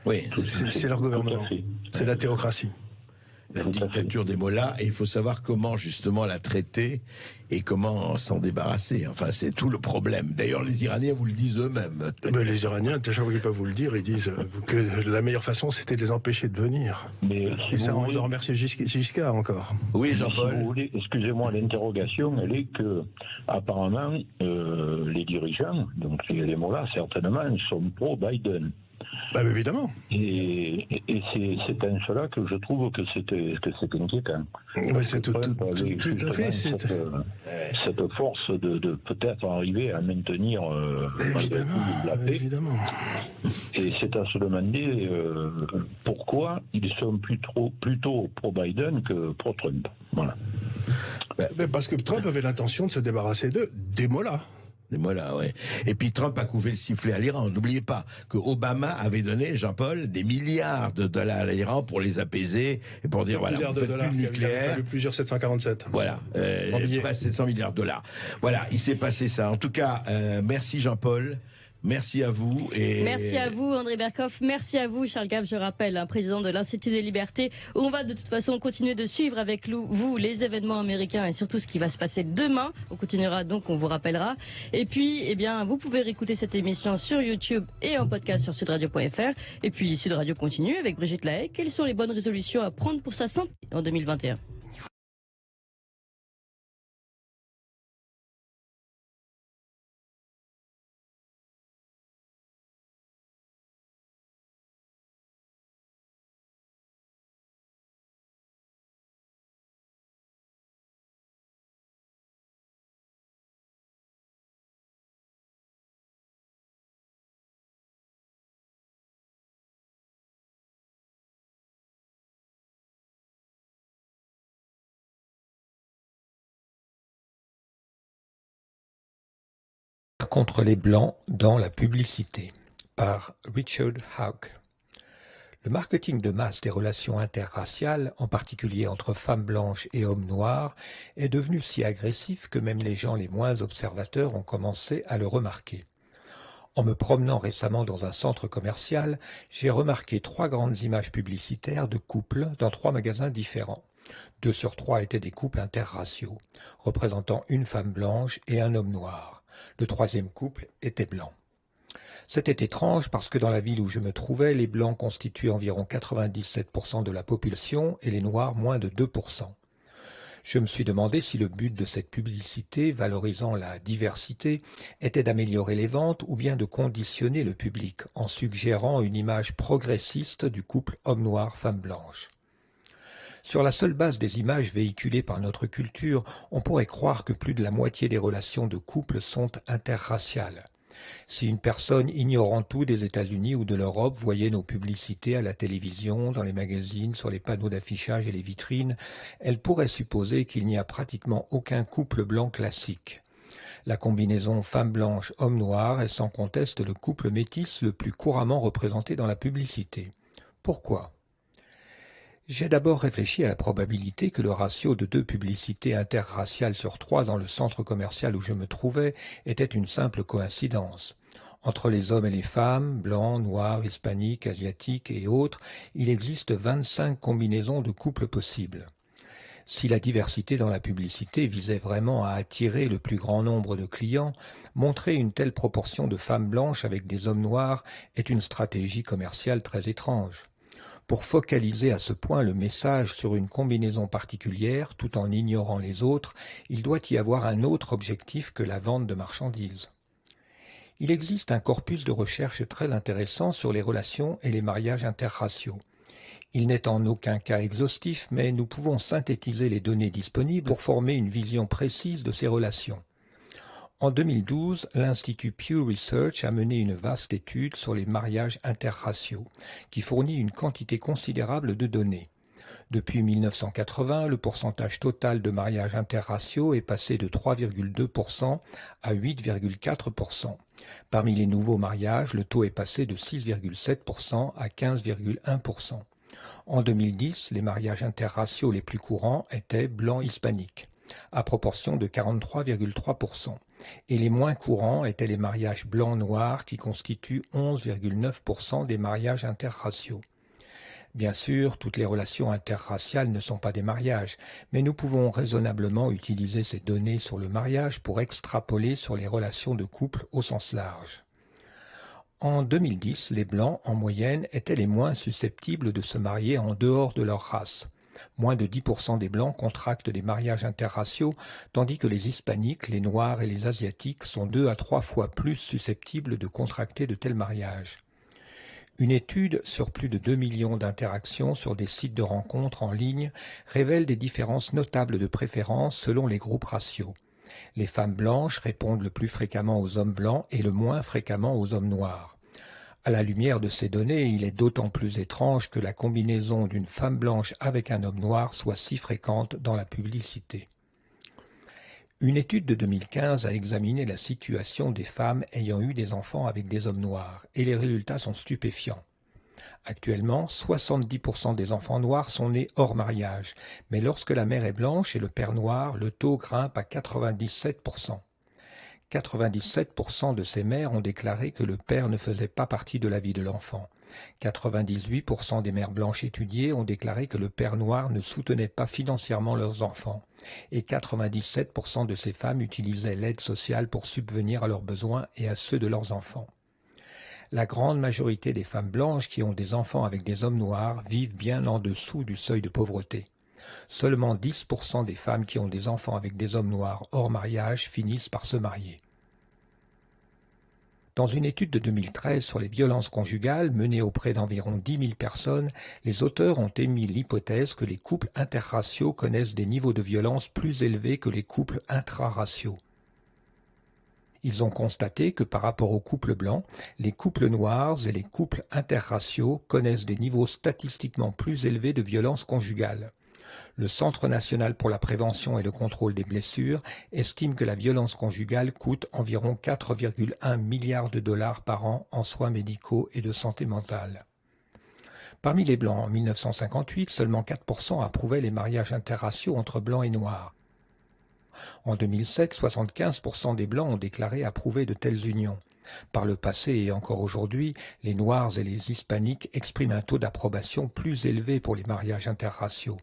oui, c'est leur gouvernement, c'est la théocratie. La dictature des mollahs, et il faut savoir comment justement la traiter et comment s'en débarrasser. Enfin, c'est tout le problème. D'ailleurs, les Iraniens vous le disent eux-mêmes. Mais les Iraniens, chaque fois qu'ils peuvent vous le dire, ils disent que la meilleure façon, c'était de les empêcher de venir. Mais et ça, on doit remercier Giscard encore. Oui, Jean-Paul. Si vous voulez, excusez-moi, l'interrogation, elle est que, apparemment, les dirigeants, donc les mollahs, certainement, sont pro-Biden. Bah, évidemment. Et c'est en cela que je trouve que c'est inquiétant. Ouais, c'est tout à fait. Cette force de peut-être arriver à maintenir évidemment. Et c'est à se demander pourquoi ils sont plutôt pro-Biden que pro-Trump. Voilà. Parce que Trump avait l'intention de se débarrasser des mollahs. Des mollahs, ouais. Et puis Trump a couvé le sifflet à l'Iran. N'oubliez pas que Obama avait donné, Jean-Paul, des milliards de dollars à l'Iran pour les apaiser et pour dire voilà, vous faites plus de nucléaire. Il a fallu plusieurs 747. Voilà, près 700 milliards de dollars. Voilà, il s'est passé ça. En tout cas, merci Jean-Paul. Merci à vous. Merci à vous, André Berkoff. Merci à vous, Charles Gave, je rappelle, président de l'Institut des Libertés, où on va de toute façon continuer de suivre avec vous les événements américains et surtout ce qui va se passer demain. On continuera donc, on vous rappellera. Et puis, eh bien, vous pouvez réécouter cette émission sur YouTube et en podcast sur sudradio.fr. Et puis, Sud Radio continue avec Brigitte Lahaye. Quelles sont les bonnes résolutions à prendre pour sa santé en 2021? Contre les Blancs dans la publicité, par Richard Hauck. Le marketing de masse des relations interraciales, en particulier entre femmes blanches et hommes noirs, est devenu si agressif que même les gens les moins observateurs ont commencé à le remarquer. En me promenant récemment dans un centre commercial, j'ai remarqué 3 grandes images publicitaires de couples dans 3 magasins différents. 2 sur 3 étaient des couples interraciaux, représentant une femme blanche et un homme noir. Le 3e couple était blanc. C'était étrange parce que dans la ville où je me trouvais, les blancs constituaient environ 97% de la population et les noirs moins de 2%. Je me suis demandé si le but de cette publicité, valorisant la diversité, était d'améliorer les ventes ou bien de conditionner le public en suggérant une image progressiste du couple homme noir, femme blanche. Sur la seule base des images véhiculées par notre culture, on pourrait croire que plus de la moitié des relations de couple sont interraciales. Si une personne ignorant tout des États-Unis ou de l'Europe voyait nos publicités à la télévision, dans les magazines, sur les panneaux d'affichage et les vitrines, elle pourrait supposer qu'il n'y a pratiquement aucun couple blanc classique. La combinaison femme blanche, homme noir est sans conteste le couple métis le plus couramment représenté dans la publicité. Pourquoi ? J'ai d'abord réfléchi à la probabilité que le ratio de 2 publicités interraciales sur 3 dans le centre commercial où je me trouvais était une simple coïncidence. Entre les hommes et les femmes, blancs, noirs, hispaniques, asiatiques et autres, il existe 25 combinaisons de couples possibles. Si la diversité dans la publicité visait vraiment à attirer le plus grand nombre de clients, montrer une telle proportion de femmes blanches avec des hommes noirs est une stratégie commerciale très étrange. Pour focaliser à ce point le message sur une combinaison particulière tout en ignorant les autres, il doit y avoir un autre objectif que la vente de marchandises. Il existe un corpus de recherche très intéressant sur les relations et les mariages interraciaux. Il n'est en aucun cas exhaustif, mais nous pouvons synthétiser les données disponibles pour former une vision précise de ces relations. En 2012, l'Institut Pew Research a mené une vaste étude sur les mariages interraciaux, qui fournit une quantité considérable de données. Depuis 1980, le pourcentage total de mariages interraciaux est passé de 3,2% à 8,4%. Parmi les nouveaux mariages, le taux est passé de 6,7% à 15,1%. En 2010, les mariages interraciaux les plus courants étaient blancs hispaniques, à proportion de 43,3%, et les moins courants étaient les mariages blancs-noirs qui constituent 11,9% des mariages interraciaux. Bien sûr, toutes les relations interraciales ne sont pas des mariages, mais nous pouvons raisonnablement utiliser ces données sur le mariage pour extrapoler sur les relations de couple au sens large. En 2010, les Blancs, en moyenne, étaient les moins susceptibles de se marier en dehors de leur race. Moins de 10% des Blancs contractent des mariages interraciaux, tandis que les Hispaniques, les Noirs et les Asiatiques sont 2 à 3 fois plus susceptibles de contracter de tels mariages. Une étude sur plus de 2 millions d'interactions sur des sites de rencontres en ligne révèle des différences notables de préférence selon les groupes raciaux. Les femmes blanches répondent le plus fréquemment aux hommes blancs et le moins fréquemment aux hommes noirs. À la lumière de ces données, il est d'autant plus étrange que la combinaison d'une femme blanche avec un homme noir soit si fréquente dans la publicité. Une étude de 2015 a examiné la situation des femmes ayant eu des enfants avec des hommes noirs, et les résultats sont stupéfiants. Actuellement, 70% des enfants noirs sont nés hors mariage, mais lorsque la mère est blanche et le père noir, le taux grimpe à 97%. 97% de ces mères ont déclaré que le père ne faisait pas partie de la vie de l'enfant. 98% des mères blanches étudiées ont déclaré que le père noir ne soutenait pas financièrement leurs enfants. Et 97% de ces femmes utilisaient l'aide sociale pour subvenir à leurs besoins et à ceux de leurs enfants. La grande majorité des femmes blanches qui ont des enfants avec des hommes noirs vivent bien en dessous du seuil de pauvreté. Seulement 10% des femmes qui ont des enfants avec des hommes noirs hors mariage finissent par se marier. Dans une étude de 2013 sur les violences conjugales menée auprès d'environ 10 000 personnes, les auteurs ont émis l'hypothèse que les couples interraciaux connaissent des niveaux de violence plus élevés que les couples intraraciaux. Ils ont constaté que par rapport aux couples blancs, les couples noirs et les couples interraciaux connaissent des niveaux statistiquement plus élevés de violence conjugale. Le Centre national pour la prévention et le contrôle des blessures estime que la violence conjugale coûte environ 4,1 milliards de dollars par an en soins médicaux et de santé mentale. Parmi les Blancs, en 1958, seulement 4% approuvaient les mariages interraciaux entre Blancs et Noirs. En 2007, 75% des Blancs ont déclaré approuver de telles unions. Par le passé et encore aujourd'hui, les Noirs et les Hispaniques expriment un taux d'approbation plus élevé pour les mariages interraciaux.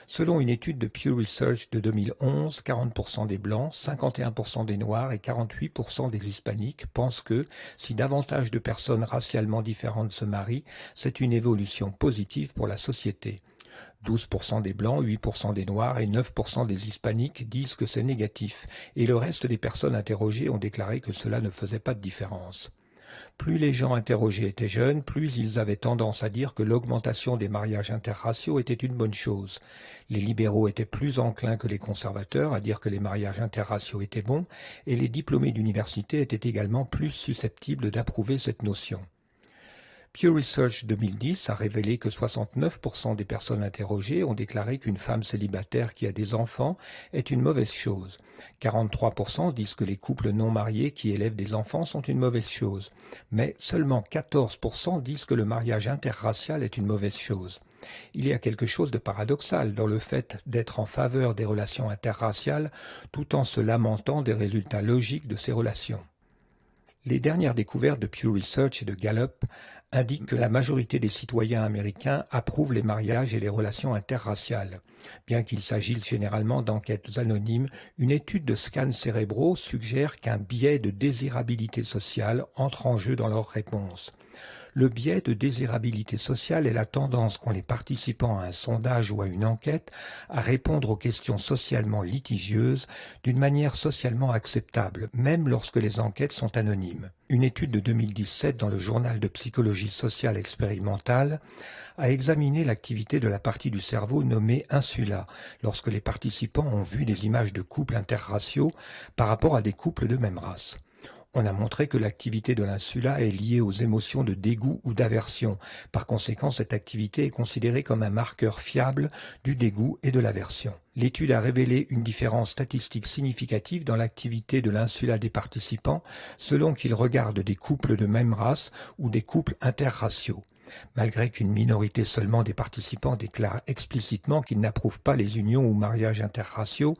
Selon une étude de Pew Research de 2011, 40% des Blancs, 51% des Noirs et 48% des Hispaniques pensent que, si davantage de personnes racialement différentes se marient, c'est une évolution positive pour la société. 12% des Blancs, 8% des Noirs et 9% des Hispaniques disent que c'est négatif, et le reste des personnes interrogées ont déclaré que cela ne faisait pas de différence. Plus les gens interrogés étaient jeunes, plus ils avaient tendance à dire que l'augmentation des mariages interraciaux était une bonne chose. Les libéraux étaient plus enclins que les conservateurs à dire que les mariages interraciaux étaient bons, et les diplômés d'université étaient également plus susceptibles d'approuver cette notion. Pew Research 2010 a révélé que 69% des personnes interrogées ont déclaré qu'une femme célibataire qui a des enfants est une mauvaise chose. 43% disent que les couples non mariés qui élèvent des enfants sont une mauvaise chose. Mais seulement 14% disent que le mariage interracial est une mauvaise chose. Il y a quelque chose de paradoxal dans le fait d'être en faveur des relations interraciales tout en se lamentant des résultats logiques de ces relations. Les dernières découvertes de Pew Research et de Gallup indiquent que la majorité des citoyens américains approuvent les mariages et les relations interraciales. Bien qu'il s'agisse généralement d'enquêtes anonymes, une étude de scans cérébraux suggère qu'un biais de désirabilité sociale entre en jeu dans leurs réponses. Le biais de désirabilité sociale est la tendance qu'ont les participants à un sondage ou à une enquête à répondre aux questions socialement litigieuses d'une manière socialement acceptable, même lorsque les enquêtes sont anonymes. Une étude de 2017 dans le journal de psychologie sociale expérimentale a examiné l'activité de la partie du cerveau nommée insula lorsque les participants ont vu des images de couples interraciaux par rapport à des couples de même race. On a montré que l'activité de l'insula est liée aux émotions de dégoût ou d'aversion. Par conséquent, cette activité est considérée comme un marqueur fiable du dégoût et de l'aversion. L'étude a révélé une différence statistique significative dans l'activité de l'insula des participants selon qu'ils regardent des couples de même race ou des couples interraciaux. Malgré qu'une minorité seulement des participants déclare explicitement qu'ils n'approuvent pas les unions ou mariages interraciaux,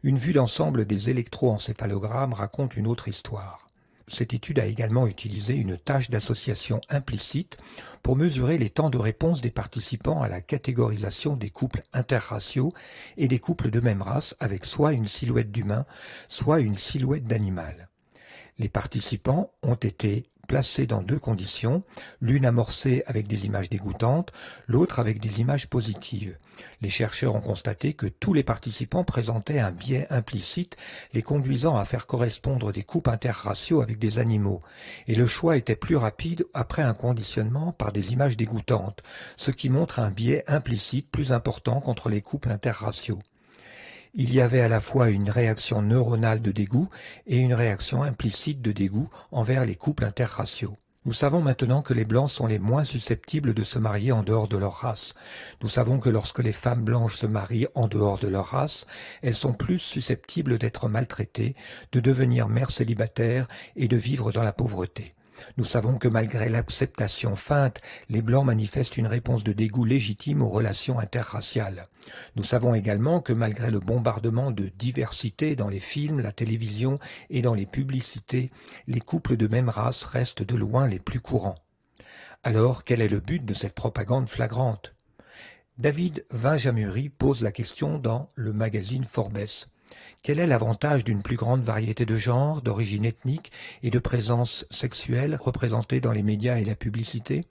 une vue d'ensemble des électroencéphalogrammes raconte une autre histoire. Cette étude a également utilisé une tâche d'association implicite pour mesurer les temps de réponse des participants à la catégorisation des couples interraciaux et des couples de même race avec soit une silhouette d'humain, soit une silhouette d'animal. Les participants ont été placés dans deux conditions, l'une amorcée avec des images dégoûtantes, l'autre avec des images positives. Les chercheurs ont constaté que tous les participants présentaient un biais implicite les conduisant à faire correspondre des couples interraciaux avec des animaux, et le choix était plus rapide après un conditionnement par des images dégoûtantes, ce qui montre un biais implicite plus important contre les couples interraciaux. Il y avait à la fois une réaction neuronale de dégoût et une réaction implicite de dégoût envers les couples interraciaux. Nous savons maintenant que les Blancs sont les moins susceptibles de se marier en dehors de leur race. Nous savons que lorsque les femmes blanches se marient en dehors de leur race, elles sont plus susceptibles d'être maltraitées, de devenir mères célibataires et de vivre dans la pauvreté. Nous savons que malgré l'acceptation feinte, les Blancs manifestent une réponse de dégoût légitime aux relations interraciales. Nous savons également que malgré le bombardement de diversité dans les films, la télévision et dans les publicités, les couples de même race restent de loin les plus courants. Alors, quel est le but de cette propagande flagrante ? David Vinjamuri pose la question dans le magazine Forbes. Quel est l'avantage d'une plus grande variété de genres, d'origine ethnique et de présence sexuelle représentée dans les médias et la publicité ?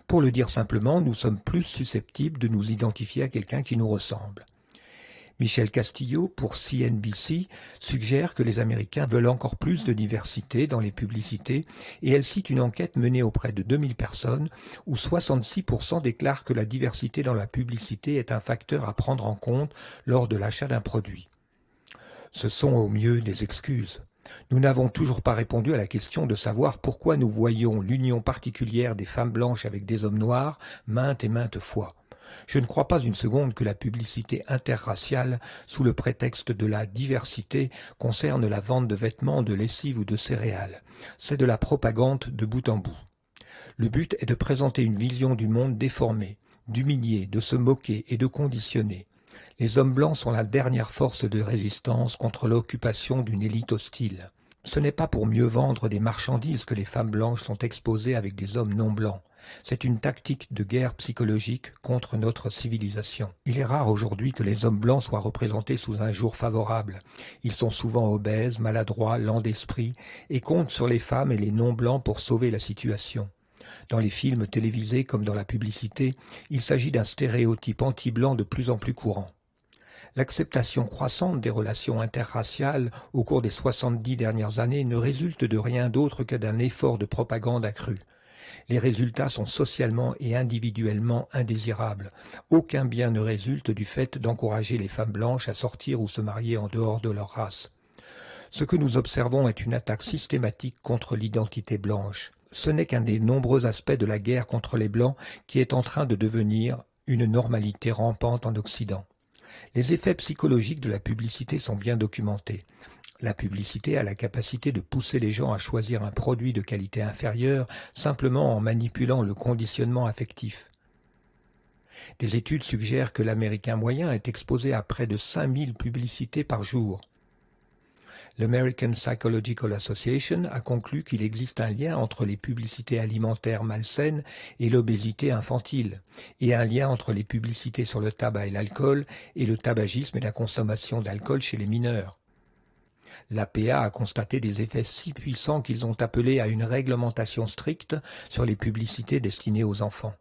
Pour le dire simplement, nous sommes plus susceptibles de nous identifier à quelqu'un qui nous ressemble. Michel Castillo, pour CNBC, suggère que les Américains veulent encore plus de diversité dans les publicités et elle cite une enquête menée auprès de 2000 personnes où 66% déclarent que la diversité dans la publicité est un facteur à prendre en compte lors de l'achat d'un produit. Ce sont au mieux des excuses. Nous n'avons toujours pas répondu à la question de savoir pourquoi nous voyons l'union particulière des femmes blanches avec des hommes noirs maintes et maintes fois. Je ne crois pas une seconde que la publicité interraciale, sous le prétexte de la diversité, concerne la vente de vêtements, de lessive ou de céréales. C'est de la propagande de bout en bout. Le but est de présenter une vision du monde déformée, d'humilier, de se moquer et de conditionner. Les hommes blancs sont la dernière force de résistance contre l'occupation d'une élite hostile. Ce n'est pas pour mieux vendre des marchandises que les femmes blanches sont exposées avec des hommes non blancs. C'est une tactique de guerre psychologique contre notre civilisation. Il est rare aujourd'hui que les hommes blancs soient représentés sous un jour favorable. Ils sont souvent obèses, maladroits, lents d'esprit et comptent sur les femmes et les non-blancs pour sauver la situation. Dans les films télévisés comme dans la publicité, il s'agit d'un stéréotype anti-blanc de plus en plus courant. L'acceptation croissante des relations interraciales au cours des 70 dernières années ne résulte de rien d'autre que d'un effort de propagande accru. Les résultats sont socialement et individuellement indésirables. Aucun bien ne résulte du fait d'encourager les femmes blanches à sortir ou se marier en dehors de leur race. Ce que nous observons est une attaque systématique contre l'identité blanche. Ce n'est qu'un des nombreux aspects de la guerre contre les Blancs qui est en train de devenir une normalité rampante en Occident. Les effets psychologiques de la publicité sont bien documentés. La publicité a la capacité de pousser les gens à choisir un produit de qualité inférieure simplement en manipulant le conditionnement affectif. Des études suggèrent que l'Américain moyen est exposé à près de 5000 publicités par jour. L'American Psychological Association a conclu qu'il existe un lien entre les publicités alimentaires malsaines et l'obésité infantile, et un lien entre les publicités sur le tabac et l'alcool et le tabagisme et la consommation d'alcool chez les mineurs. L'APA a constaté des effets si puissants qu'ils ont appelé à une réglementation stricte sur les publicités destinées aux enfants.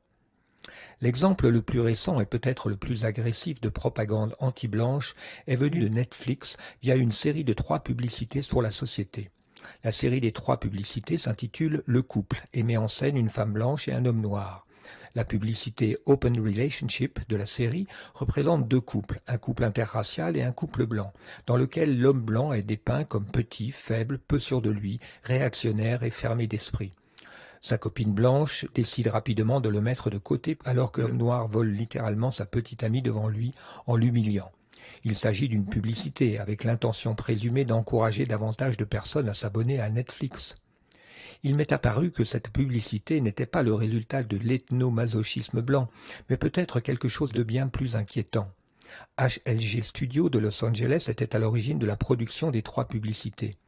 L'exemple le plus récent et peut-être le plus agressif de propagande anti-blanche est venu de Netflix via une série de 3 publicités sur la société. La série des 3 publicités s'intitule « Le couple » et met en scène une femme blanche et un homme noir. La publicité Open Relationship de la série représente 2 couples, un couple interracial et un couple blanc, dans lequel l'homme blanc est dépeint comme petit, faible, peu sûr de lui, réactionnaire et fermé d'esprit. Sa copine blanche décide rapidement de le mettre de côté alors que l'homme noir vole littéralement sa petite amie devant lui en l'humiliant. Il s'agit d'une publicité avec l'intention présumée d'encourager davantage de personnes à s'abonner à Netflix. Il m'est apparu que cette publicité n'était pas le résultat de l'ethnomasochisme blanc, mais peut-être quelque chose de bien plus inquiétant. HLG Studio de Los Angeles était à l'origine de la production des 3 publicités.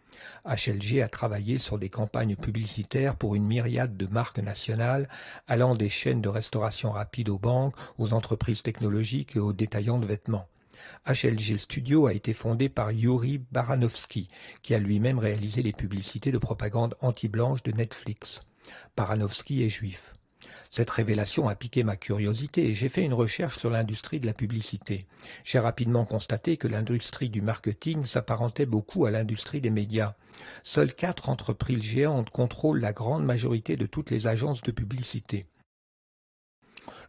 HLG a travaillé sur des campagnes publicitaires pour une myriade de marques nationales, allant des chaînes de restauration rapide aux banques, aux entreprises technologiques et aux détaillants de vêtements. HLG Studio a été fondé par Yuri Baranovsky, qui a lui-même réalisé les publicités de propagande anti-blanche de Netflix. Baranovsky est juif. Cette révélation a piqué ma curiosité et j'ai fait une recherche sur l'industrie de la publicité. J'ai rapidement constaté que l'industrie du marketing s'apparentait beaucoup à l'industrie des médias. Seules 4 entreprises géantes contrôlent la grande majorité de toutes les agences de publicité.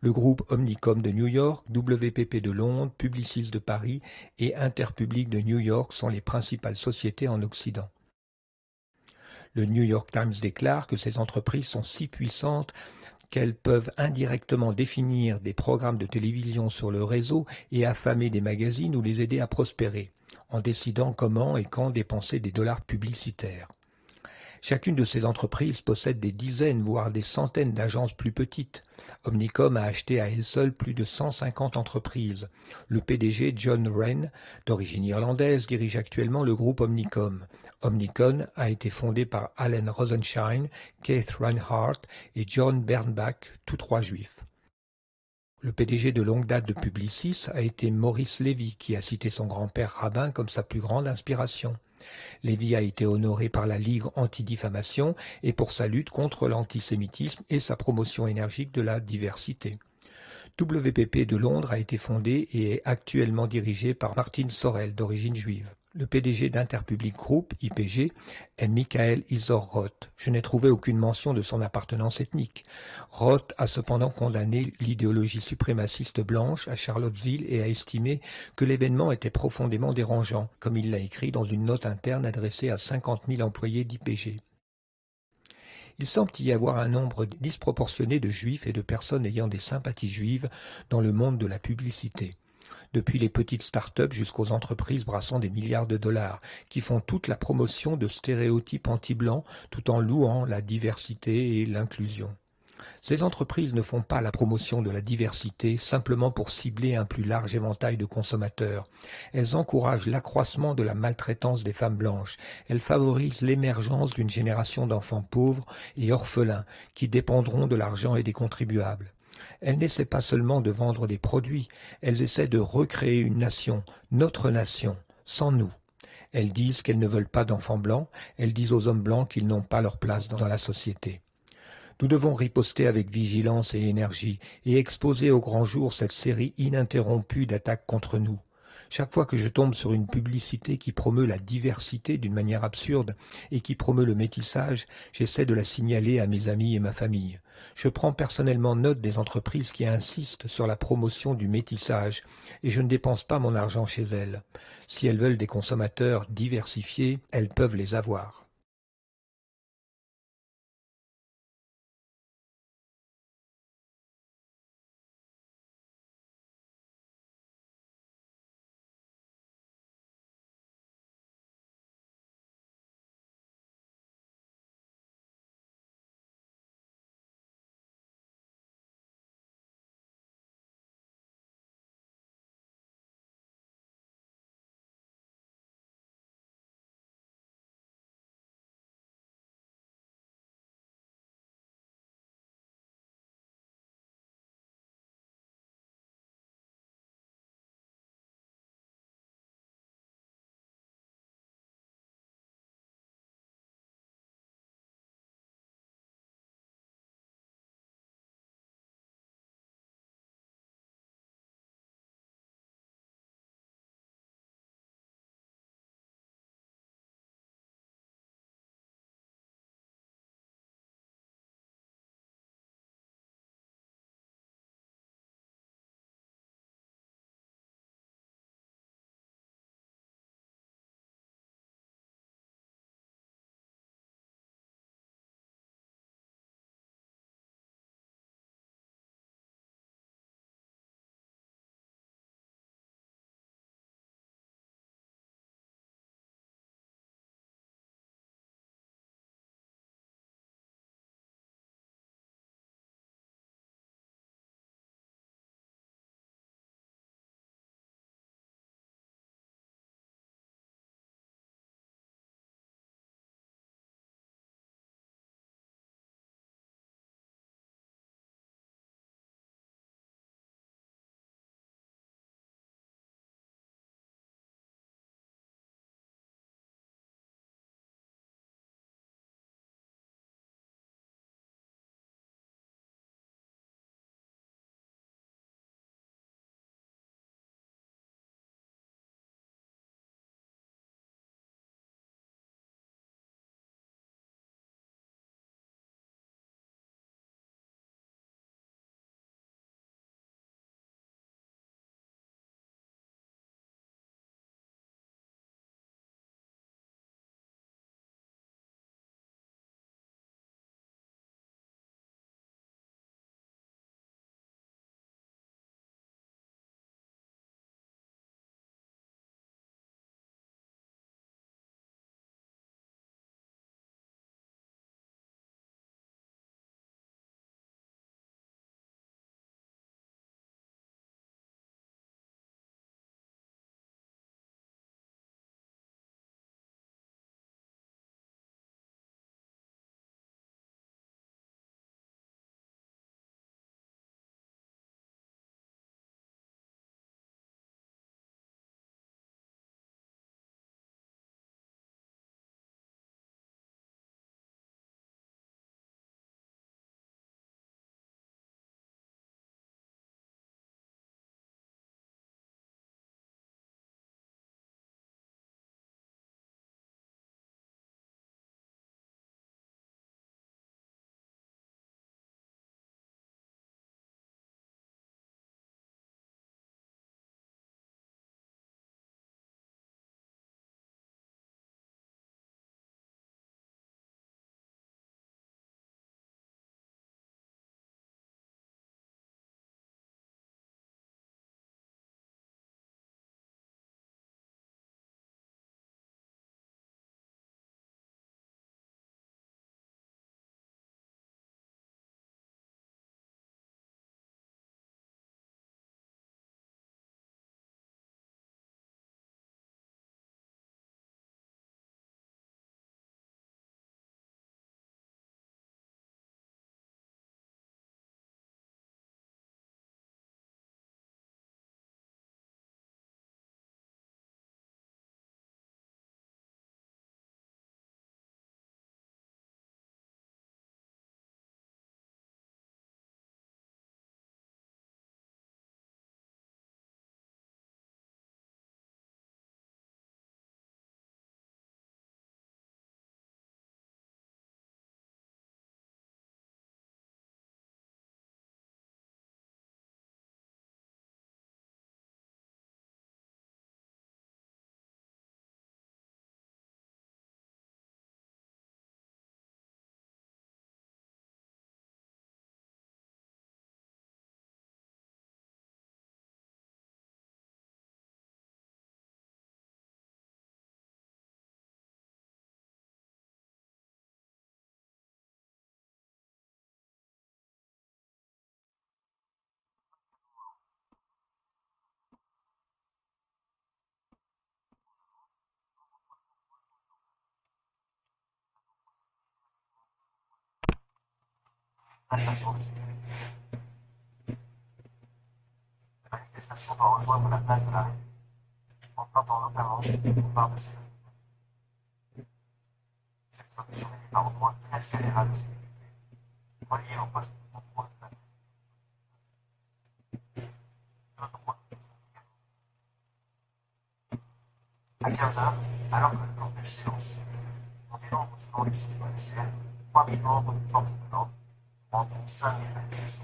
Le groupe Omnicom de New York, WPP de Londres, Publicis de Paris et Interpublic de New York sont les principales sociétés en Occident. Le New York Times déclare que ces entreprises sont si puissantes qu'elles peuvent indirectement définir des programmes de télévision sur le réseau et affamer des magazines ou les aider à prospérer, en décidant comment et quand dépenser des dollars publicitaires. Chacune de ces entreprises possède des dizaines, voire des centaines d'agences plus petites. Omnicom a acheté à elle seule plus de 150 entreprises. Le PDG John Wren, d'origine irlandaise, dirige actuellement le groupe Omnicom. Omnicom a été fondé par Allen Rosenshine, Keith Reinhardt et John Bernbach, tous 3 juifs. Le PDG de longue date de Publicis a été Maurice Lévy, qui a cité son grand-père rabbin comme sa plus grande inspiration. Lévy a été honoré par la Ligue anti-diffamation et pour sa lutte contre l'antisémitisme et sa promotion énergique de la diversité. WPP de Londres a été fondé et est actuellement dirigé par Martin Sorrell, d'origine juive. Le PDG d'Interpublic Group, IPG, est Michael Isor Roth. Je n'ai trouvé aucune mention de son appartenance ethnique. Roth a cependant condamné l'idéologie suprémaciste blanche à Charlottesville et a estimé que l'événement était profondément dérangeant, comme il l'a écrit dans une note interne adressée à 50 000 employés d'IPG. Il semble y avoir un nombre disproportionné de juifs et de personnes ayant des sympathies juives dans le monde de la publicité. Depuis les petites start-up jusqu'aux entreprises brassant des milliards de dollars, qui font toute la promotion de stéréotypes anti-blancs tout en louant la diversité et l'inclusion. Ces entreprises ne font pas la promotion de la diversité simplement pour cibler un plus large éventail de consommateurs. Elles encouragent l'accroissement de la maltraitance des femmes blanches. Elles favorisent l'émergence d'une génération d'enfants pauvres et orphelins qui dépendront de l'argent et des contribuables. Elles n'essaient pas seulement de vendre des produits, elles essaient de recréer une nation, notre nation, sans nous. Elles disent qu'elles ne veulent pas d'enfants blancs, elles disent aux hommes blancs qu'ils n'ont pas leur place dans la société. Nous devons riposter avec vigilance et énergie et exposer au grand jour cette série ininterrompue d'attaques contre nous. Chaque fois que je tombe sur une publicité qui promeut la diversité d'une manière absurde et qui promeut le métissage, j'essaie de la signaler à mes amis et ma famille. Je prends personnellement note des entreprises qui insistent sur la promotion du métissage et je ne dépense pas mon argent chez elles. Si elles veulent des consommateurs diversifiés, elles peuvent les avoir. manifestation de sécurité. La manifestation doit rejoindre la place de la République, en plantant notamment une part de ses résidents. Cette solution n'est pas au moins très scélérale de sécurité, reliée au poste de contrôle de la à 15 heures, alors que le cortège s'élance, on dénombre selon les sources policières 3 000 membres de force de l'ordre, dont 5 000 manifestants.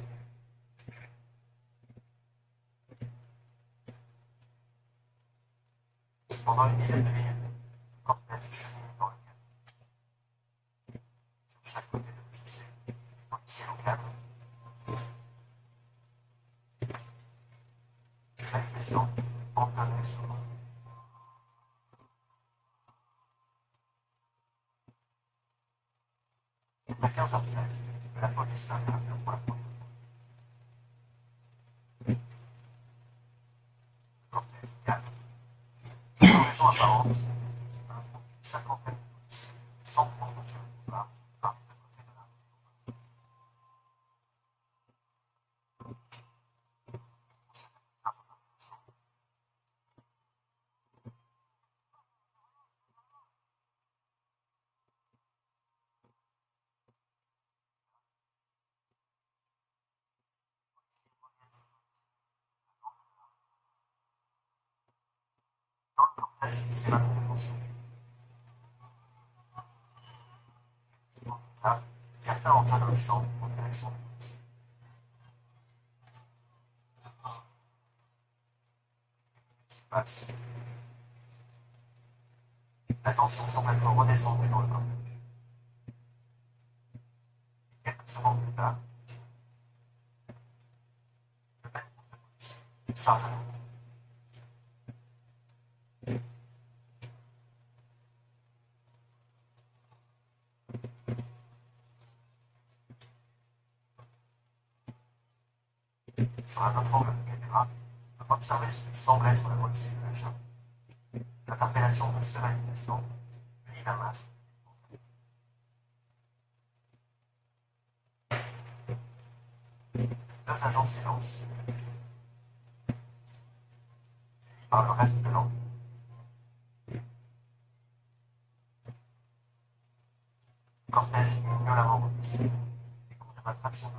Pendant une dizaine de minutes, le cortège chemine dans le calme. Sur chaque côté de la chaussée, les policiers l'encadrent. Les manifestants entament les slogans. C'est à 15h13 que la police intervient pour la première fois. Le cortège calme. Sans raison apparente, un groupe d'une cinquantaine de policiers s'enfonce sur le boulevard par les deux côtés de la rue. Dans le cortège, c'est la convention. Certains entament le chant en direction du policier. Qui passe. La tension semble être redescendue dans le cortège. Quelques secondes plus tard, le même groupe de policiers charge à nouveau. Sur un autre angle de caméra, on peut observer ce qui semble être le motif de l'achat. L'interpellation de ce manifestant, muni d'un masque. Deux agents s'élancent, suivis par le reste de l'ordre. Le cortège est violemment repoussé. Des coups de matraque donnés.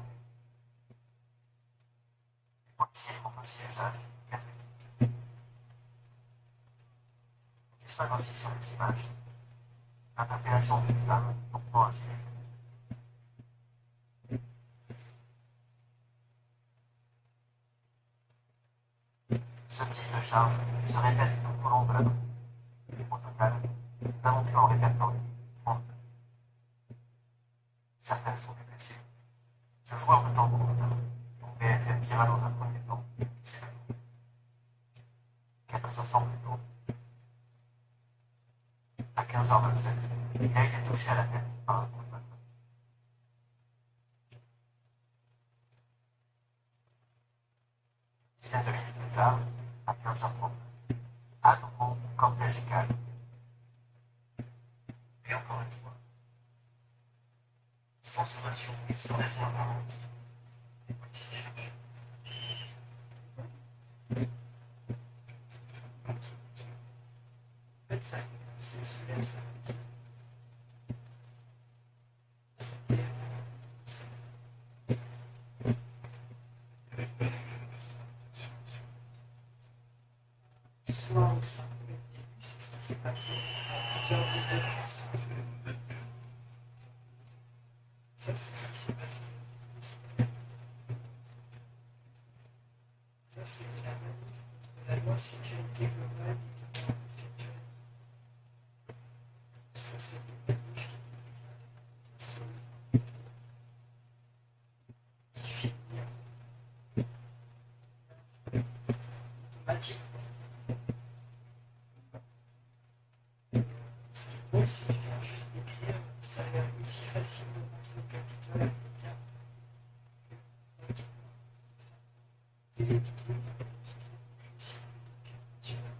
Les policiers font aussi usage du gaz lacrymogen. On distingue aussi sur les images l'interpellation d'une femme portant un gilet jaune. Ce type de charge se répète tout au long de la nuit. Au total, nous avons pu en répertorier 32. Certaines sont déplacées. Ce joueur de tambour notamment, dont BFM tira dans un premier temps, s'est battu. Quelques instants plus tôt, à 15h27, il a été touché à la tête par un coup de balle. Une dizaine de minutes plus tard, à 15h30, à nouveau, le cortège est calme. Et encore une fois, sans sommation et sans raison apparente, les policiers cherchent. C'est celui-là, ça. Soit au sein de l'ébus, c'est ce qui s'est passé en plusieurs villes de France. Ça, c'est ce qui s'est passé ici. Ça, c'était la manif de la loi sécurité globale des violences virtuelles. Ça, c'était une manif qui finit automatiquement. Ce qui est beau, c'est que je viens juste d'écrire, ça a l'air aussi facile de rentrer au Capitole américain que téléviser l'industrie aussi nationale.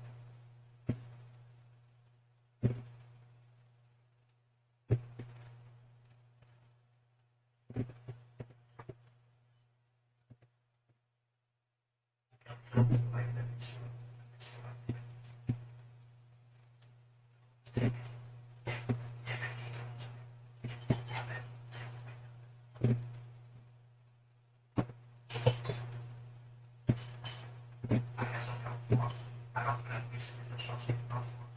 Alors que la nuit s'est déjà changée plein de fois,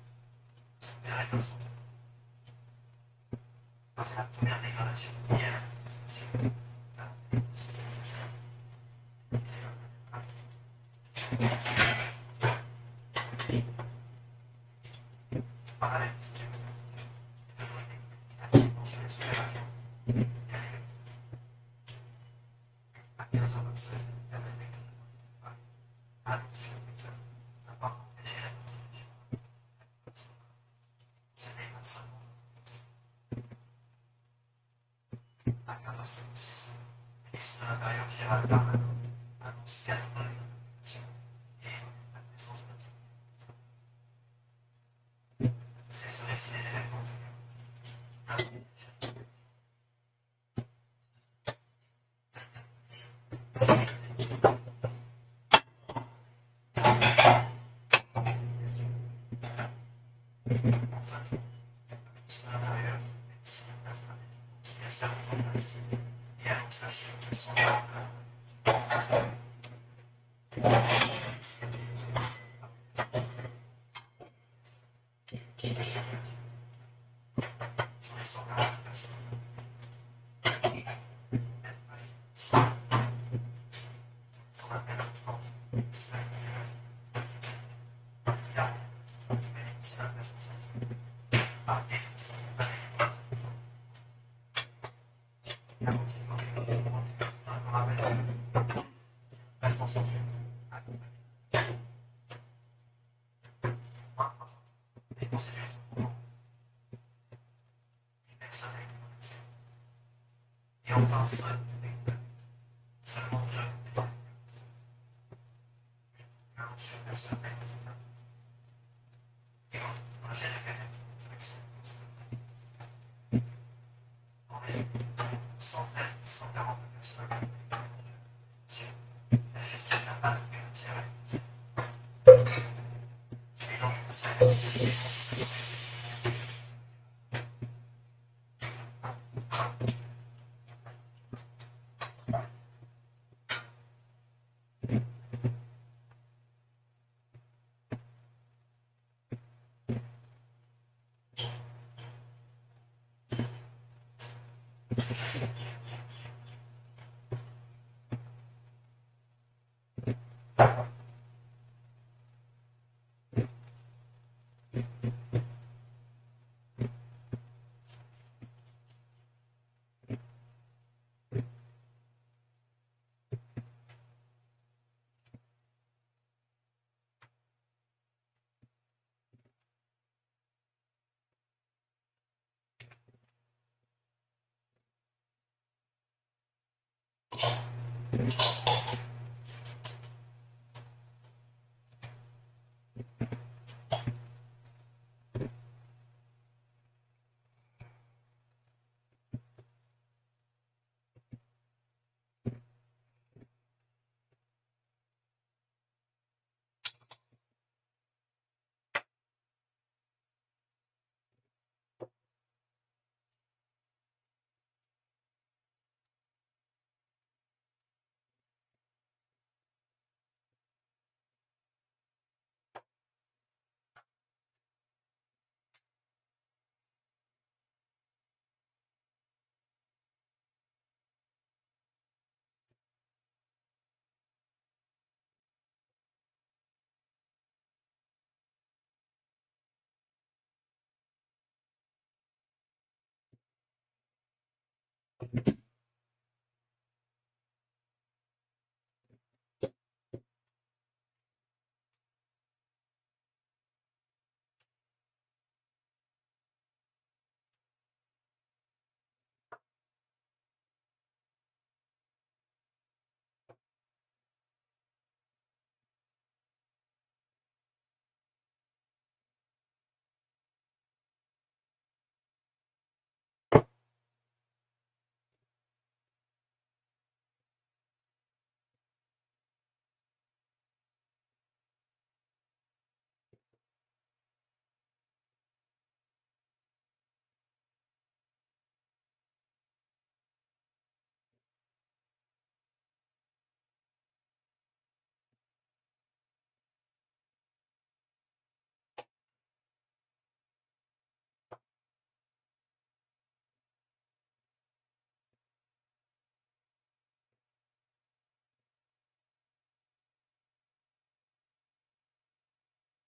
son terrain de son c'est la première dégradation hier. Gérald Darmanin annonce 4 ans d'exploitation et la naissance motive. C'est ce récit des événements. En 5 jours, la l'intérieur, médecine, la stratégie, qui a servi en place et annonce le chiffre de 100 000. Sur les 140 personnes. Sans appel à l'instant, c'est la responsable. Marqué, sans la moitié de ça me rappelle. Responsable. Les procédures sont pour une personne a été menacée. Et enfin, seul, seulement deux sur personne a été menacée. Et l'autre, un gel de canette avec son en résumé, 113 140 personnes. La justice n'a pas trouvé le tiré. Et l'enjeu judiciaire.